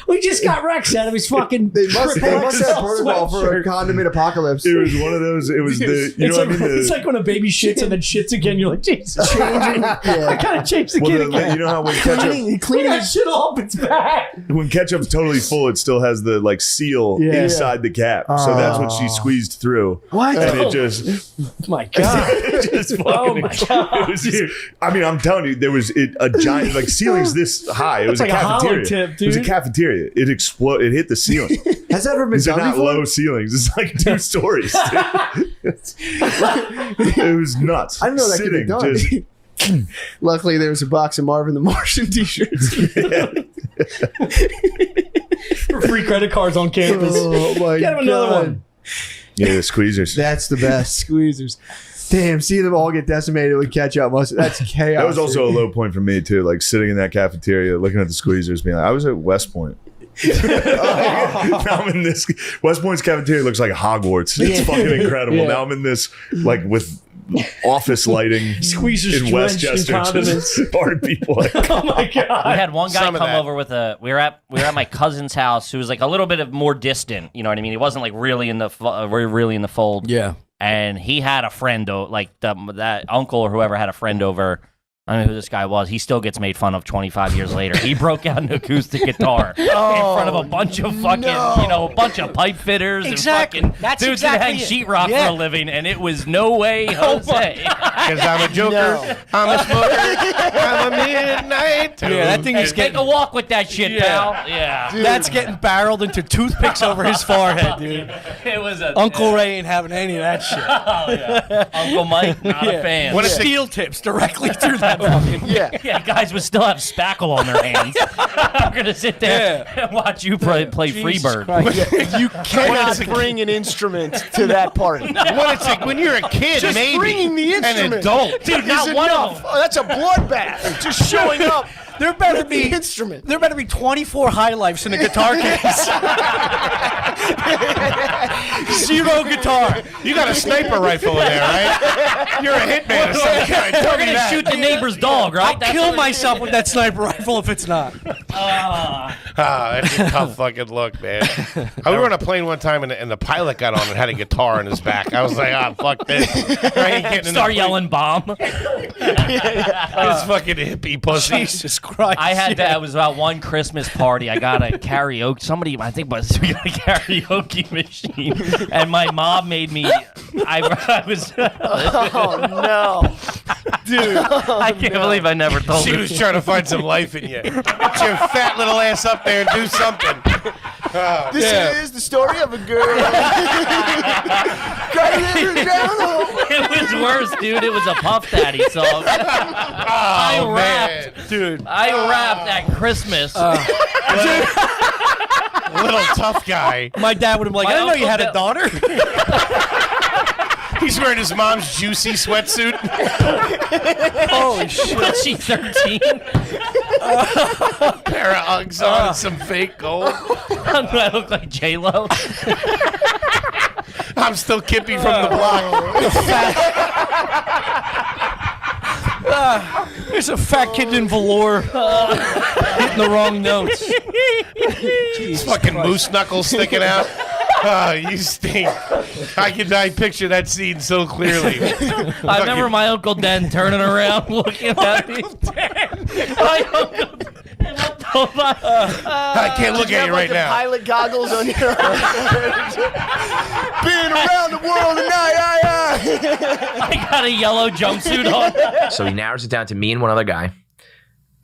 we just got Rex out of his fucking. They must have protocol for a condiment apocalypse. It was one of those. It was the. You know what I mean? It's like when a baby shits and then shits again. You're like, Jesus, changing. I gotta change the kid again. You know how when ketchup cleaning that shit off, it's bad. When ketchup's totally full, it still has the like seal inside the cap. So that's what she squeezed through. What? And it just. My God. It just fucking. My God. It was just, I mean, I'm telling you, there was a giant like ceilings this high. It was like a cafeteria. Tip, dude. It was a cafeteria. It exploded. It hit the ceiling. Has that ever been These are done not before? low ceilings. It's like 2 stories. It was nuts. I didn't know that could be done. Luckily, there was a box of Marvin the Martian t-shirts. For free credit cards on campus. Oh my Get him another one. Yeah, the squeezers. That's the best. Squeezers. Damn, seeing them all get decimated with ketchup. That's chaos. That was also a low point for me too. Like sitting in that cafeteria, looking at the squeezers, being like, I was at West Point. Now I'm in this. West Point's cafeteria looks like Hogwarts. It's fucking incredible. Yeah. Now I'm in this like with office lighting Squeezers in Westchester. Just hard people. Like, Oh my God. We had one guy Some of come that. over with we were at my cousin's house who was like a little bit more distant. You know what I mean? He wasn't like really in the fold. Yeah. And he had a friend, that uncle or whoever had a friend over. I don't know who this guy was. He still gets made fun of 25 years later. He broke out an acoustic guitar in front of a bunch of fucking, a bunch of pipe fitters Exactly. and fucking That's dudes exactly that it. hang sheetrock Yeah. for a living, and it was no way Jose. Because I'm a joker. I'm a smoker. I'm a midnight. Yeah, that thing is take a walk with that shit, pal. Yeah. That's getting barreled into toothpicks over his forehead, dude. It was Uncle Ray ain't having any of that shit. Oh, yeah. Uncle Mike, not a fan. When steel tips directly through that fucking. Yeah, guys would still have spackle on their hands. I'm gonna sit there and watch you play Freebird. You cannot bring an instrument to that party. When you're a kid, Just maybe. bringing the instrument, An adult. Dude, is not one enough. of them. Oh, that's a bloodbath. Just showing up. There better with be the instrument. There better be 24 high lifes in a guitar case. 0 guitar. You got a sniper rifle in there, right? You're a hitman of some kind. We're gonna shoot the neighbor's dog, right? I'll kill myself with that sniper rifle if it's not. That's a tough fucking look, man. We were on a plane one time and the pilot got on and had a guitar in his back. I was like, fuck this. I ain't getting in Start the yelling bomb. This fucking hippie pussy. Jesus Christ. I had that. It was about one Christmas party. I got a karaoke. Somebody, I think, we got a karaoke machine, and my mom made me. I was. Oh no, dude! I can't believe I never told her. She was trying to find some life in you. Get your fat little ass up there and do something. This is the story of a girl. It was worse, dude. It was a Puff Daddy song. I rapped, man. Dude. I rapped at Christmas. Little tough guy. My dad would have been like, I didn't know you had a daughter. He's wearing his mom's juicy sweatsuit. Holy shit. Was she 13? Pair of Uggs on and some fake gold. I look like J-Lo. I'm still Kippy from the block. There's a fat kid in velour hitting the wrong notes. His fucking moose knuckles sticking out. Oh, you stink. I picture that scene so clearly. I remember my Uncle Den turning around looking at me. My Uncle Den. I can't look at you right now. Pilot goggles on your. Been around the world tonight, I got a yellow jumpsuit on. So he narrows it down to me and one other guy.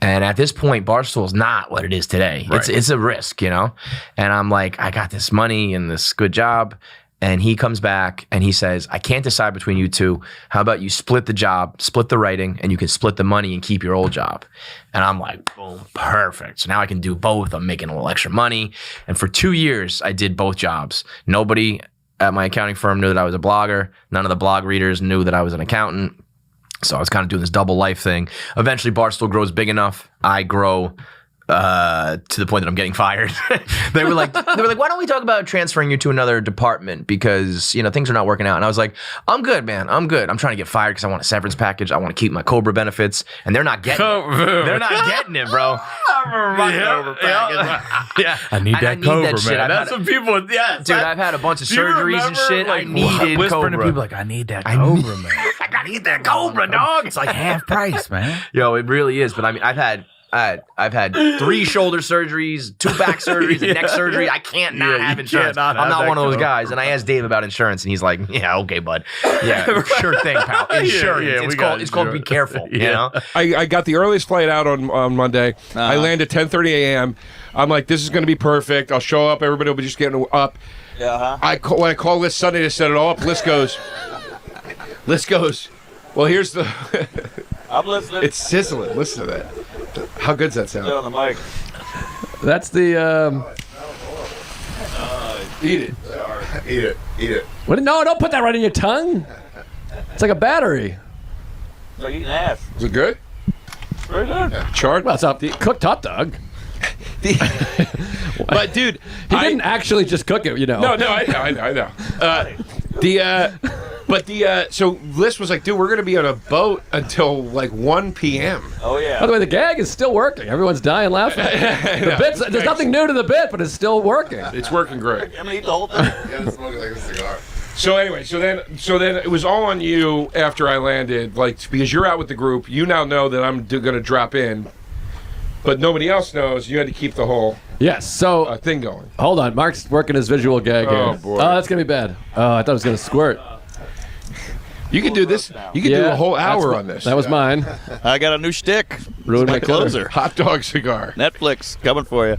And at this point, Barstool's not what it is today. Right. It's a risk, you know? And I'm like, I got this money and this good job. And he comes back and he says, I can't decide between you two. How about you split the job, split the writing, and you can split the money and keep your old job? And I'm like, boom, perfect. So now I can do both. I'm making a little extra money. And for 2 years, I did both jobs. Nobody at my accounting firm knew that I was a blogger. None of the blog readers knew that I was an accountant. So I was kind of doing this double life thing. Eventually, Barstool grows big enough. I grow to the point that I'm getting fired. They were like, why don't we talk about transferring you to another department because, you know, things are not working out. And I was like, I'm good, man. I'm good. I'm trying to get fired because I want a severance package. I want to keep my Cobra benefits. And they're not getting it. They're not getting it, bro. Yeah. I need that Cobra, that shit. man. That's what people, dude, I've had a bunch of surgeries and shit. Like, I needed whispering Cobra. to people like, I need that Cobra, man. I need that Cobra, dog. It's like half price, man. Yo, it really is. But I mean, I've had 3 shoulder surgeries, 2 back surgeries, a neck surgery. I can't not have insurance. I'm not one of those guys. And I asked Dave about insurance, and he's like, "Yeah, okay, bud. Yeah, sure thing, pal. Insurance. It's called be careful. You know." I got the earliest flight out on Monday. I land at 10:30 a.m. I'm like, this is going to be perfect. I'll show up. Everybody will be just getting up. Yeah. When I call this Sunday to set it all up, List goes. Well, here's the. I'm listening. It's sizzling. Listen to that. How good's that sound? On the mic. That's the. Eat it. Eat it. What? No, don't put that right in your tongue. It's like a battery. It's like eating ass. Is it good? Very good. Charred? Well, it's up the cooked hot dog. But dude, he didn't actually just cook it, you know. No, I know. So Liz was like, dude, we're gonna be on a boat until like 1 p.m. Oh yeah. By the way, the gag is still working. Everyone's dying laughing. There's nothing new to the bit, but it's still working. It's working great. I'm gonna eat the whole thing. Yeah, it's smoking like a cigar. So anyway, so then it was all on you after I landed, like because you're out with the group. You now know that I'm gonna drop in, but nobody else knows. You had to keep the whole thing going. Hold on, Mark's working his visual gag here. Oh boy. Oh, that's gonna be bad. Oh, I thought it was gonna squirt. You can do this. You can do a whole hour on this. That was mine. I got a new shtick. Ruined my closer. Hot dog cigar. Netflix coming for you.